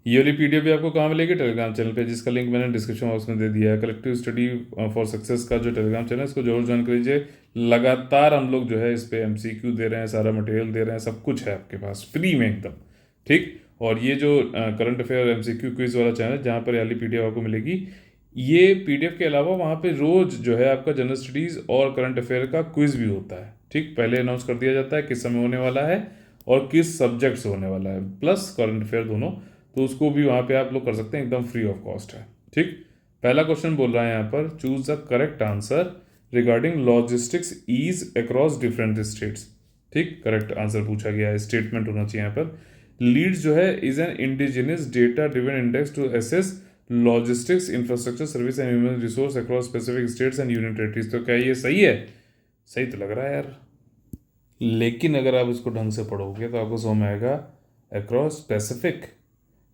ये वाली PDF भी आपको कहाँ मिलेगी? टेलीग्राम चैनल पे, जिसका लिंक मैंने डिस्क्रिप्शन बॉक्स में दे दिया है। कलेक्टिव स्टडी फॉर सक्सेस का जो टेलीग्राम चैनल है, इसको जरूर ज्वाइन कर लीजिए। लगातार हम लोग जो है इस पे MCQ दे रहे हैं, सारा मटेरियल दे रहे हैं, सब कुछ है आपके पास फ्री में एकदम। ठीक, और ये जो करंट अफेयर MCQ क्विज वाला चैनल है, जहाँ पर ये वाली PDF आपको मिलेगी, ये PDF के अलावा वहाँ पे रोज जो है आपका जनरल स्टडीज और करंट अफेयर का क्विज भी होता है। ठीक, पहले अनाउंस कर दिया जाता है किस समय होने वाला है और किस सब्जेक्ट से होने वाला है, प्लस करंट अफेयर दोनों, तो उसको भी वहाँ पे आप लोग कर सकते हैं, एकदम फ्री ऑफ कॉस्ट है। ठीक, पहला क्वेश्चन बोल रहा है यहाँ पर, choose the correct answer regarding logistics ease across different states. ठीक, करेक्ट आंसर पूछा गया है, स्टेटमेंट होना चाहिए यहाँ पर। लीड्स जो है is an indigenous data driven index to assess logistics infrastructure service and human resource across specific states and union territories. तो क्या ये सही है? सही तो लग रहा है यार, लेकिन अगर आप इसको ढंग से पढ़ोगे तो आपको समझ में आएगा अक्रॉस स्पेसिफिक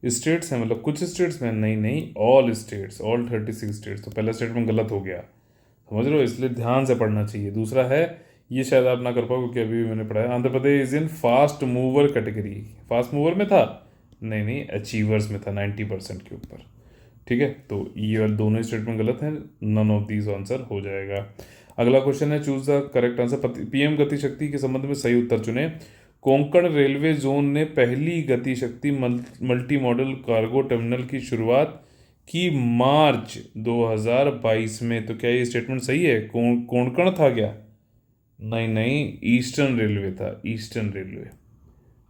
स्टेट्स हैं, मतलब कुछ स्टेट्स में, नहीं नहीं, ऑल स्टेट्स, ऑल 36 स्टेट्स। तो पहला स्टेटमेंट गलत हो गया, समझ रहे हो, इसलिए ध्यान से पढ़ना चाहिए। दूसरा है, ये शायद आप ना कर पाओ क्योंकि अभी भी मैंने पढ़ा है, Andhra Pradesh is in fast mover category. Fast mover में था? नहीं नहीं, अचीवर्स में था, 90% के ऊपर। ठीक है, तो ये वाले दोनों स्टेटमेंट गलत हैं, नन ऑफ दीज आंसर हो जाएगा। अगला क्वेश्चन है, choose the correct answer. PM Gati शक्ति के संबंध में सही उत्तर चुने। कोंकण रेलवे जोन ने पहली गति शक्ति मल्टी मॉडल कार्गो टर्मिनल की शुरुआत की मार्च 2022 में। तो क्या ये स्टेटमेंट सही है? कोंकण था क्या? नहीं नहीं, ईस्टर्न रेलवे था, ईस्टर्न रेलवे।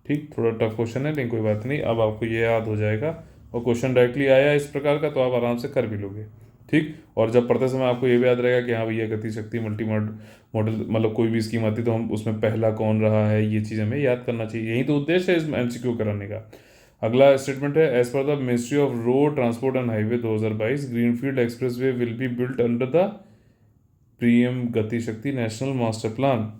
ठीक, थोड़ा टफ क्वेश्चन है, लेकिन कोई बात नहीं, अब आपको ये याद हो जाएगा, और क्वेश्चन डायरेक्टली आया इस प्रकार का तो आप आराम से कर भी लोगे। ठीक, और जब पढ़ते समय आपको ये भी याद रहेगा कि हाँ भैया गति शक्ति मल्टी मॉडल, मतलब कोई भी स्कीम आती तो हम उसमें पहला कौन रहा है, ये चीज़ हमें याद करना चाहिए। यही तो उद्देश्य है इस MCQ कराने का। अगला स्टेटमेंट है, as per the ministry of road transport and highway 2022 greenfield expressway will be built under the PM Gati Shakti national master plan.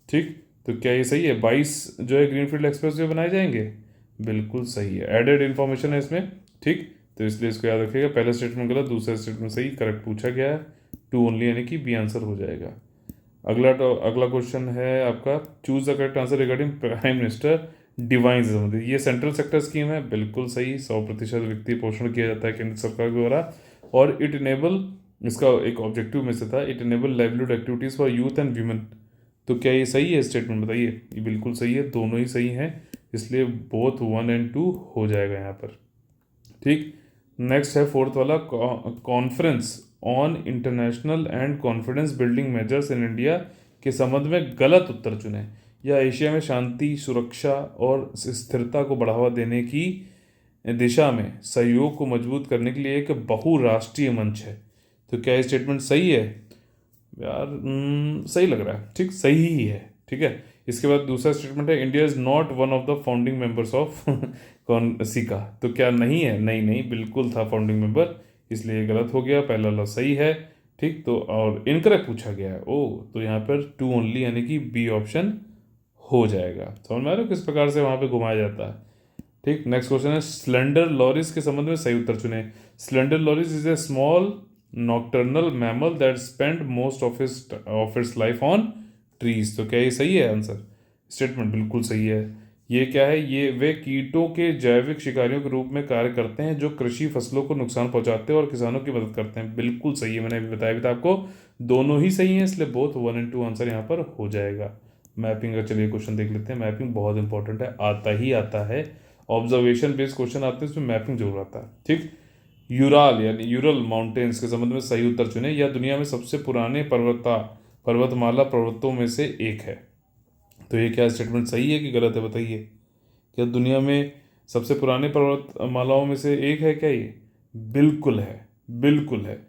ठीक, तो क्या ये सही है? 22 जो है ग्रीनफील्ड एक्सप्रेसवे बनाए जाएंगे? बिल्कुल सही है, एडेड इन्फॉर्मेशन है इसमें। ठीक, तो इसलिए इसको याद रखिएगा। पहला स्टेटमेंट गलत, दूसरा स्टेटमेंट सही, करेक्ट पूछा गया है, 2 ओनली, यानी कि B आंसर हो जाएगा। अगला क्वेश्चन है आपका, choose the correct answer regarding prime minister divine से संबंधित। ये सेंट्रल सेक्टर स्कीम है, बिल्कुल सही, 100% वित्तीय पोषण किया जाता है केंद्र सरकार द्वारा, और इट इनेबल, इसका एक ऑब्जेक्टिव में से था, it enable livelihood activities for youth and women. तो क्या ये सही है स्टेटमेंट? बताइए। ये बिल्कुल सही है, दोनों ही सही हैं, इसलिए बोथ 1 और 2 हो जाएगा यहाँ पर। ठीक, नेक्स्ट है 4th वाला, conference on international and confidence building measures in India के संबंध में गलत उत्तर चुने। यह एशिया में शांति, सुरक्षा और स्थिरता को बढ़ावा देने की दिशा में सहयोग को मजबूत करने के लिए एक बहुराष्ट्रीय मंच है। तो क्या ये स्टेटमेंट सही है यार? सही लग रहा है, ठीक, सही ही है। ठीक है, इसके बाद दूसरा स्टेटमेंट है, India is not one of the founding members of कौन सिका। तो क्या नहीं है? नहीं नहीं, बिल्कुल था फाउंडिंग मेंबर, इसलिए गलत हो गया, पहला वाला सही है। ठीक, तो और इनकरेक्ट पूछा गया है, तो यहाँ पर 2 ओनली, यानी कि B ऑप्शन हो जाएगा। समझ में आ रहा है किस प्रकार से वहाँ पे घुमाया जाता है। ठीक, नेक्स्ट क्वेश्चन है स्लेंडर लॉरिस के संबंध में सही उत्तर चुने। Slender loris is a small nocturnal mammal that spend most of its life on trees. तो क्या ये सही है आंसर? स्टेटमेंट बिल्कुल सही है। ये क्या है? ये वे कीटों के जैविक शिकारियों के रूप में कार्य करते हैं जो कृषि फसलों को नुकसान पहुंचाते हैं और किसानों की मदद करते हैं। बिल्कुल सही है, मैंने अभी बताया भी था आपको, दोनों ही सही हैं, इसलिए बोथ 1 और 2 आंसर यहाँ पर हो जाएगा। मैपिंग का चलिए क्वेश्चन देख लेते हैं। मैपिंग बहुत इंपॉर्टेंट है, आता ही आता है, ऑब्जर्वेशन बेस्ड क्वेश्चन आते हैं उसमें मैपिंग जरूर आता है। ठीक, यूराल यानी यूरल माउंटेन्स के संबंध में सही उत्तर चुने। यह दुनिया में सबसे पुराने पर्वतमाला पर्वतों में से एक है। तो ये क्या स्टेटमेंट सही है कि गलत है बताइए? क्या दुनिया में सबसे पुराने पर्वतमालाओं में से एक है क्या ये? बिल्कुल है, बिल्कुल है।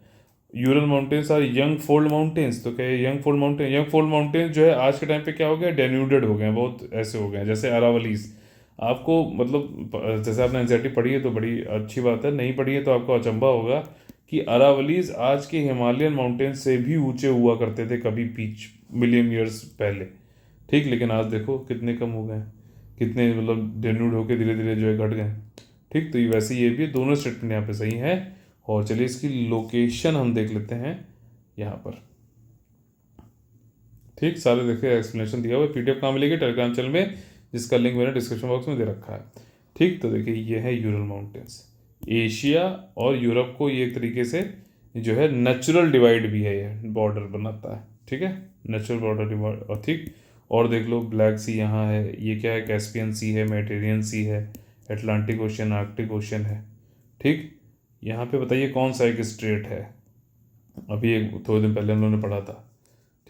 Ural mountains are young fold mountains. तो क्या ये यंग फोल्ड माउंटेन्स जो है आज के टाइम पे क्या हो गया? डेन्यूडेड हो गए हैं, बहुत ऐसे हो गए हैं जैसे अरावलीज। आपको मतलब जैसे आपने एनसीईआरटी पढ़ी है तो बड़ी अच्छी बात है, नहीं पढ़ी है तो आपको अचंभा होगा कि अरावलीज आज के हिमालयन माउंटेन्स से भी ऊंचे हुआ करते थे कभी बीच मिलियन ईयर्स पहले। ठीक, लेकिन आज देखो कितने कम हो गए, कितने मतलब डेन्यूड होके धीरे धीरे जो है घट गए। ठीक, तो ये वैसे ये भी दोनों स्टेटमेंट यहाँ पे सही है। और चलिए इसकी लोकेशन हम देख लेते हैं यहाँ पर। ठीक, सारे देखिए एक्सप्लेनेशन दिया हुआ है, पीडीएफ कहाँ मिलेगी? टेलीग्राम चैनल में, जिसका लिंक मैंने डिस्क्रिप्शन बॉक्स में दे रखा है। ठीक, तो देखिए ये है यूरल माउंटेन्स। एशिया और यूरोप को ये एक तरीके से जो है नेचुरल डिवाइड भी है, ये बॉर्डर बनाता है। ठीक है, नेचुरल बॉर्डर डिवाइड। और ठीक, और देख लो ब्लैक सी यहाँ है, ये क्या है? कैस्पियन सी है, मेडिटेरियन सी है, अटलांटिक ओशन, आर्कटिक ओशन है। ठीक, यहाँ पे बताइए कौन सा एक स्ट्रेट है? अभी एक थोड़े दिन पहले हम लोगों ने पढ़ा था।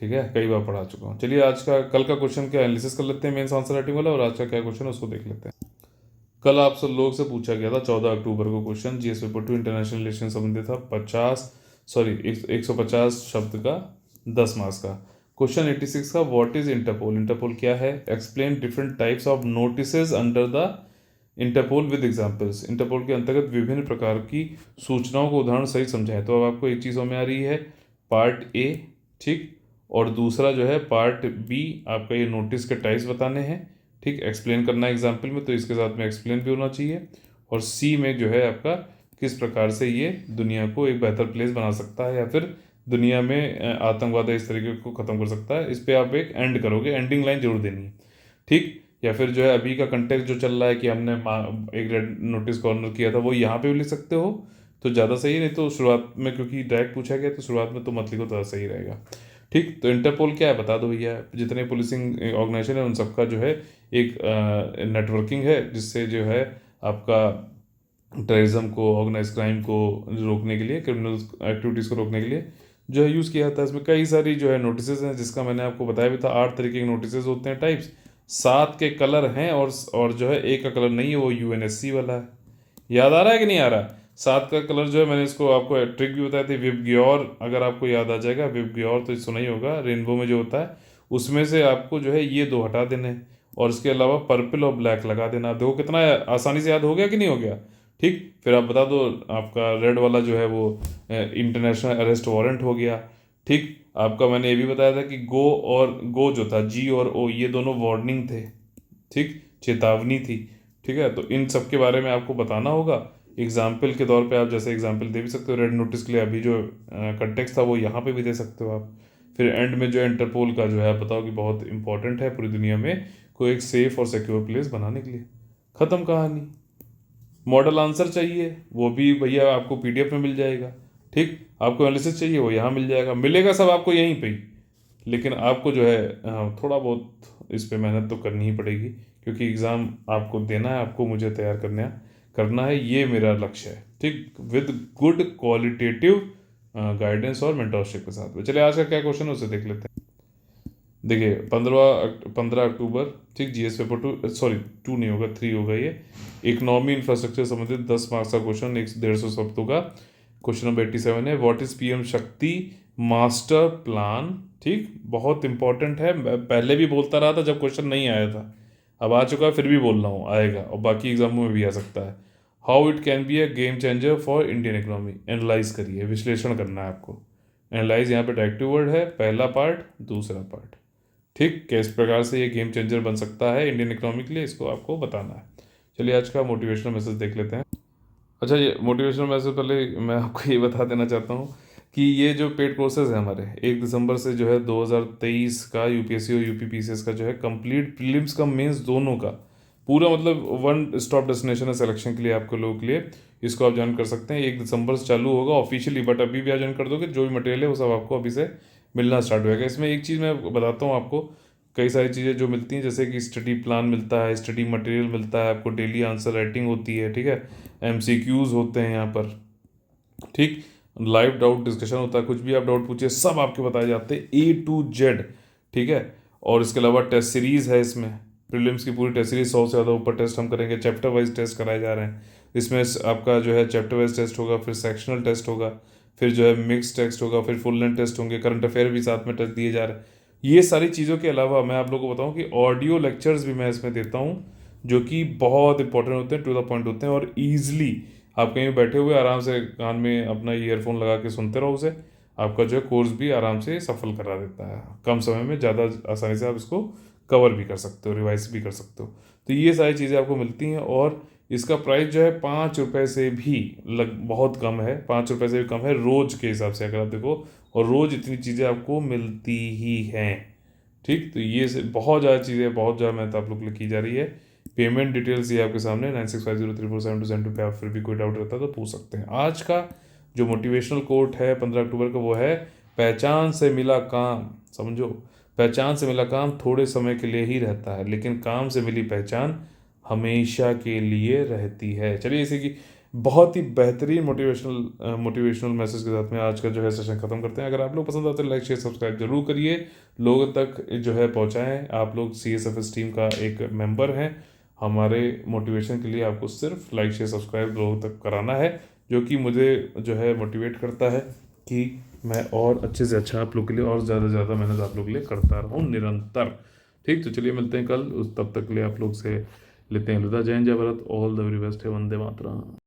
ठीक है, कई बार पढ़ा चुका हूँ। चलिए आज का कल का क्वेश्चन का एनालिसिस कर लेते हैं, मेंस आंसर राइटिंग वाला, और आज का क्या क्वेश्चन है उसको देख लेते हैं। कल आप सब लोग से पूछा गया था 14 अक्टूबर को question, GS paper 2 international relation संबंधित था 150 शब्द का 10 मार्क्स का। क्वेश्चन 86 का व्हाट इज इंटरपोल? इंटरपोल क्या है? Explain different types of notices under the Interpol with examples. Interpol के अंतर्गत विभिन्न प्रकार की सूचनाओं को उदाहरण सहित समझाएं। तो अब आपको एक चीज़ में आ रही है, पार्ट ए, ठीक, और दूसरा जो है पार्ट बी, आपका ये नोटिस के टाइप्स बताने हैं। ठीक, एक्सप्लेन करना है एग्जाम्पल में, तो इसके साथ में एक्सप्लेन भी होना चाहिए। और सी में जो है आपका किस प्रकार से ये दुनिया को एक बेहतर प्लेस बना सकता है, या फिर दुनिया में आतंकवाद इस तरीके को ख़त्म कर सकता है। इस पर आप एक एंड करोगे, एंडिंग लाइन जरूर देनी है। ठीक, या फिर जो है अभी का कंटेक्स्ट जो चल रहा है कि हमने एक रेड नोटिस कॉर्नर किया था, वो यहाँ पे भी लिख सकते हो तो ज़्यादा सही, नहीं तो शुरुआत में क्योंकि डायरेक्ट पूछा गया तो शुरुआत में तो मत लिखो, ज़्यादा सही रहेगा। ठीक, तो इंटरपोल क्या है बता दो भैया। जितने पुलिसिंग ऑर्गेनाइजेशन है उन सबका जो है एक नेटवर्किंग है, जिससे जो है आपका टेररिज्म को, ऑर्गेनाइज क्राइम को रोकने के लिए, क्रिमिनल एक्टिविटीज़ को रोकने के लिए जो है यूज़ किया जाता है। इसमें कई सारी जो है नोटिसेज हैं, जिसका मैंने आपको बताया भी था 8 तरीके के नोटिसेज होते हैं, टाइप्स। 7 के कलर हैं, और जो है एक का कलर नहीं है, वो यूएनएससी वाला है। याद आ रहा है कि नहीं आ रहा? 7 का कलर जो है, मैंने इसको आपको ट्रिक भी बताई थी, विबग्योर, अगर आपको याद आ जाएगा विबग्योर तो सुना ही होगा, रेनबो में जो होता है उसमें से आपको जो है ये 2 हटा देने हैं, और इसके अलावा पर्पल और ब्लैक लगा देना। देखो कितना आसानी से याद हो गया कि नहीं हो गया? ठीक, फिर आप बता दो, आपका रेड वाला जो है वो इंटरनेशनल अरेस्ट वारंट हो गया। ठीक, आपका मैंने ये भी बताया था कि गो जो था, जी और ओ, ये दोनों वार्निंग थे। ठीक, चेतावनी थी। ठीक है, तो इन सब के बारे में आपको बताना होगा। एग्जाम्पल के तौर पे आप जैसे एग्जाम्पल दे भी सकते हो रेड नोटिस के लिए, अभी जो कंटेक्स्ट था वो यहाँ पे भी दे सकते हो आप। फिर एंड में जो है इंटरपोल का जो है आप बताओ कि बहुत इंपॉर्टेंट है पूरी दुनिया में कोई एक सेफ और सिक्योर प्लेस बनाने के लिए। खत्म कहानी। मॉडल आंसर चाहिए, वो भी भैया आपको पीडीएफ में मिल जाएगा। ठीक, आपको एनालिसिस चाहिए, वो यहाँ मिल जाएगा, मिलेगा सब आपको यहीं पे ही। लेकिन आपको जो है थोड़ा बहुत इस पे मेहनत तो करनी ही पड़ेगी, क्योंकि एग्ज़ाम आपको देना है, आपको मुझे तैयार करना है, ये मेरा लक्ष्य है। ठीक, विद गुड क्वालिटेटिव गाइडेंस और मेंटरशिप के साथ में। चलिए आज का क्या क्वेश्चन है उसे देख लेते हैं। देखिए 15 अक्टूबर, ठीक, जीएस पेपर 2, सॉरी 2 नहीं होगा, 3 होगा ये। इकोनॉमी इंफ्रास्ट्रक्चर संबंधित 10 मार्क्स का क्वेश्चन, 150 शब्दों का। क्वेश्चन नंबर 87 है, व्हाट इज पीएम शक्ति मास्टर प्लान? ठीक, बहुत इंपॉर्टेंट है, मैं पहले भी बोलता रहा था जब क्वेश्चन नहीं आया था, अब आ चुका है, फिर भी बोल रहा हूँ, आएगा और बाकी एग्जामों में भी आ सकता है। How it can be a game changer for Indian economy? Analyse करिए, विश्लेषण करना है आपको। एनालाइज यहाँ पे डायरेक्टिव वर्ड है, पहला पार्ट, दूसरा पार्ट। ठीक, किस प्रकार से ये गेम चेंजर बन सकता है इंडियन इकोनॉमी के लिए, इसको आपको बताना है। चलिए आज का मोटिवेशनल मैसेज देख लेते हैं। अच्छा, ये मोटिवेशनल मैसेज पहले मैं आपको ये बता देना चाहता हूँ कि ये जो पेड कोर्सेज है हमारे 1 दिसंबर से जो है 2023 का यूपीएससी और यूपीपीसीएस का जो है कंप्लीट प्रीलिम्स का मेंस दोनों का पूरा मतलब वन स्टॉप डेस्टिनेशन है सिलेक्शन के लिए आपके लोगों के लिए। इसको आप ज्वाइन कर सकते हैं, 1 दिसंबर से चालू होगा ऑफिशियली, बट अभी भी आप ज्वाइन कर दोगे जो भी मटेरियल है वो सब आपको अभी से मिलना स्टार्ट होगा। इसमें एक चीज़ मैं बताता हूँ आपको, कई सारी चीज़ें जो मिलती हैं जैसे कि स्टडी प्लान मिलता है, स्टडी मटेरियल मिलता है आपको, डेली आंसर राइटिंग होती है, ठीक है, एमसीक्यूज होते हैं यहाँ पर, ठीक, लाइव डाउट डिस्कशन होता है, कुछ भी आप डाउट पूछिए सब आपके बताए जाते हैं A to Z, ठीक है। और इसके अलावा टेस्ट सीरीज है इसमें, प्रीलिम्स की पूरी टेस्ट सीरीज 100 से ज़्यादा ऊपर टेस्ट हम करेंगे, चैप्टर वाइज टेस्ट कराए जा रहे हैं इसमें। आपका जो है चैप्टर वाइज टेस्ट होगा, फिर सेक्शनल टेस्ट होगा, फिर जो है मिक्स टेस्ट होगा, फिर फुल लेंथ टेस्ट होंगे, करंट अफेयर भी साथ में टेस्ट दिए जा रहे हैं। ये सारी चीज़ों के अलावा मैं आप लोगों को बताऊं कि ऑडियो लेक्चर्स भी मैं इसमें देता हूँ जो कि बहुत इंपॉर्टेंट होते हैं, टू द पॉइंट होते हैं, और ईजिली आप कहीं बैठे हुए आराम से कान में अपना ईयरफोन लगा के सुनते रहो उसे, आपका जो है कोर्स भी आराम से सफल करा देता है। कम समय में ज़्यादा आसानी से आप इसको कवर भी कर सकते हो, रिवाइज भी कर सकते हो। तो ये सारी चीज़ें आपको मिलती हैं, और इसका प्राइस जो है 5 रुपये से भी बहुत कम है, 5 रुपये से भी कम है रोज़ के हिसाब से अगर आप देखो, और रोज़ इतनी चीज़ें आपको मिलती ही हैं, ठीक। तो ये बहुत ज़्यादा चीज़ें, बहुत ज़्यादा मेहनत आप लोग के लिए की जा रही है। पेमेंट डिटेल्स ये आपके सामने 9650347272 पे, आप फिर भी कोई डाउट रहता है तो पूछ सकते हैं। आज का जो मोटिवेशनल कोट है 15 अक्टूबर का वो है, पहचान से मिला काम, समझो, पहचान से मिला काम थोड़े समय के लिए ही रहता है, लेकिन काम से मिली पहचान हमेशा के लिए रहती है। चलिए इसी की बहुत ही बेहतरीन मोटिवेशनल मैसेज के साथ में आज का जो है सेशन खत्म करते हैं। अगर आप लोग पसंद आते हैं लाइक शेयर सब्सक्राइब जरूर करिए, लोगों तक जो है पहुंचाएं। आप लोग CSFS टीम का एक मेंबर हैं, हमारे मोटिवेशन के लिए आपको सिर्फ लाइक शेयर सब्सक्राइब लोगों तक कराना है, जो कि मुझे जो है मोटिवेट करता है कि मैं और अच्छे से अच्छा आप लोग के लिए और ज़्यादा से ज़्यादा मेहनत आप लोग के लिए करता रहूँ निरंतर, ठीक। तो चलिए मिलते हैं कल, उस तब तक के लिए आप लोग से लेते हैं अलविदा। जय हिंद, जय Bharat, all the very best है, वंदे मातरम।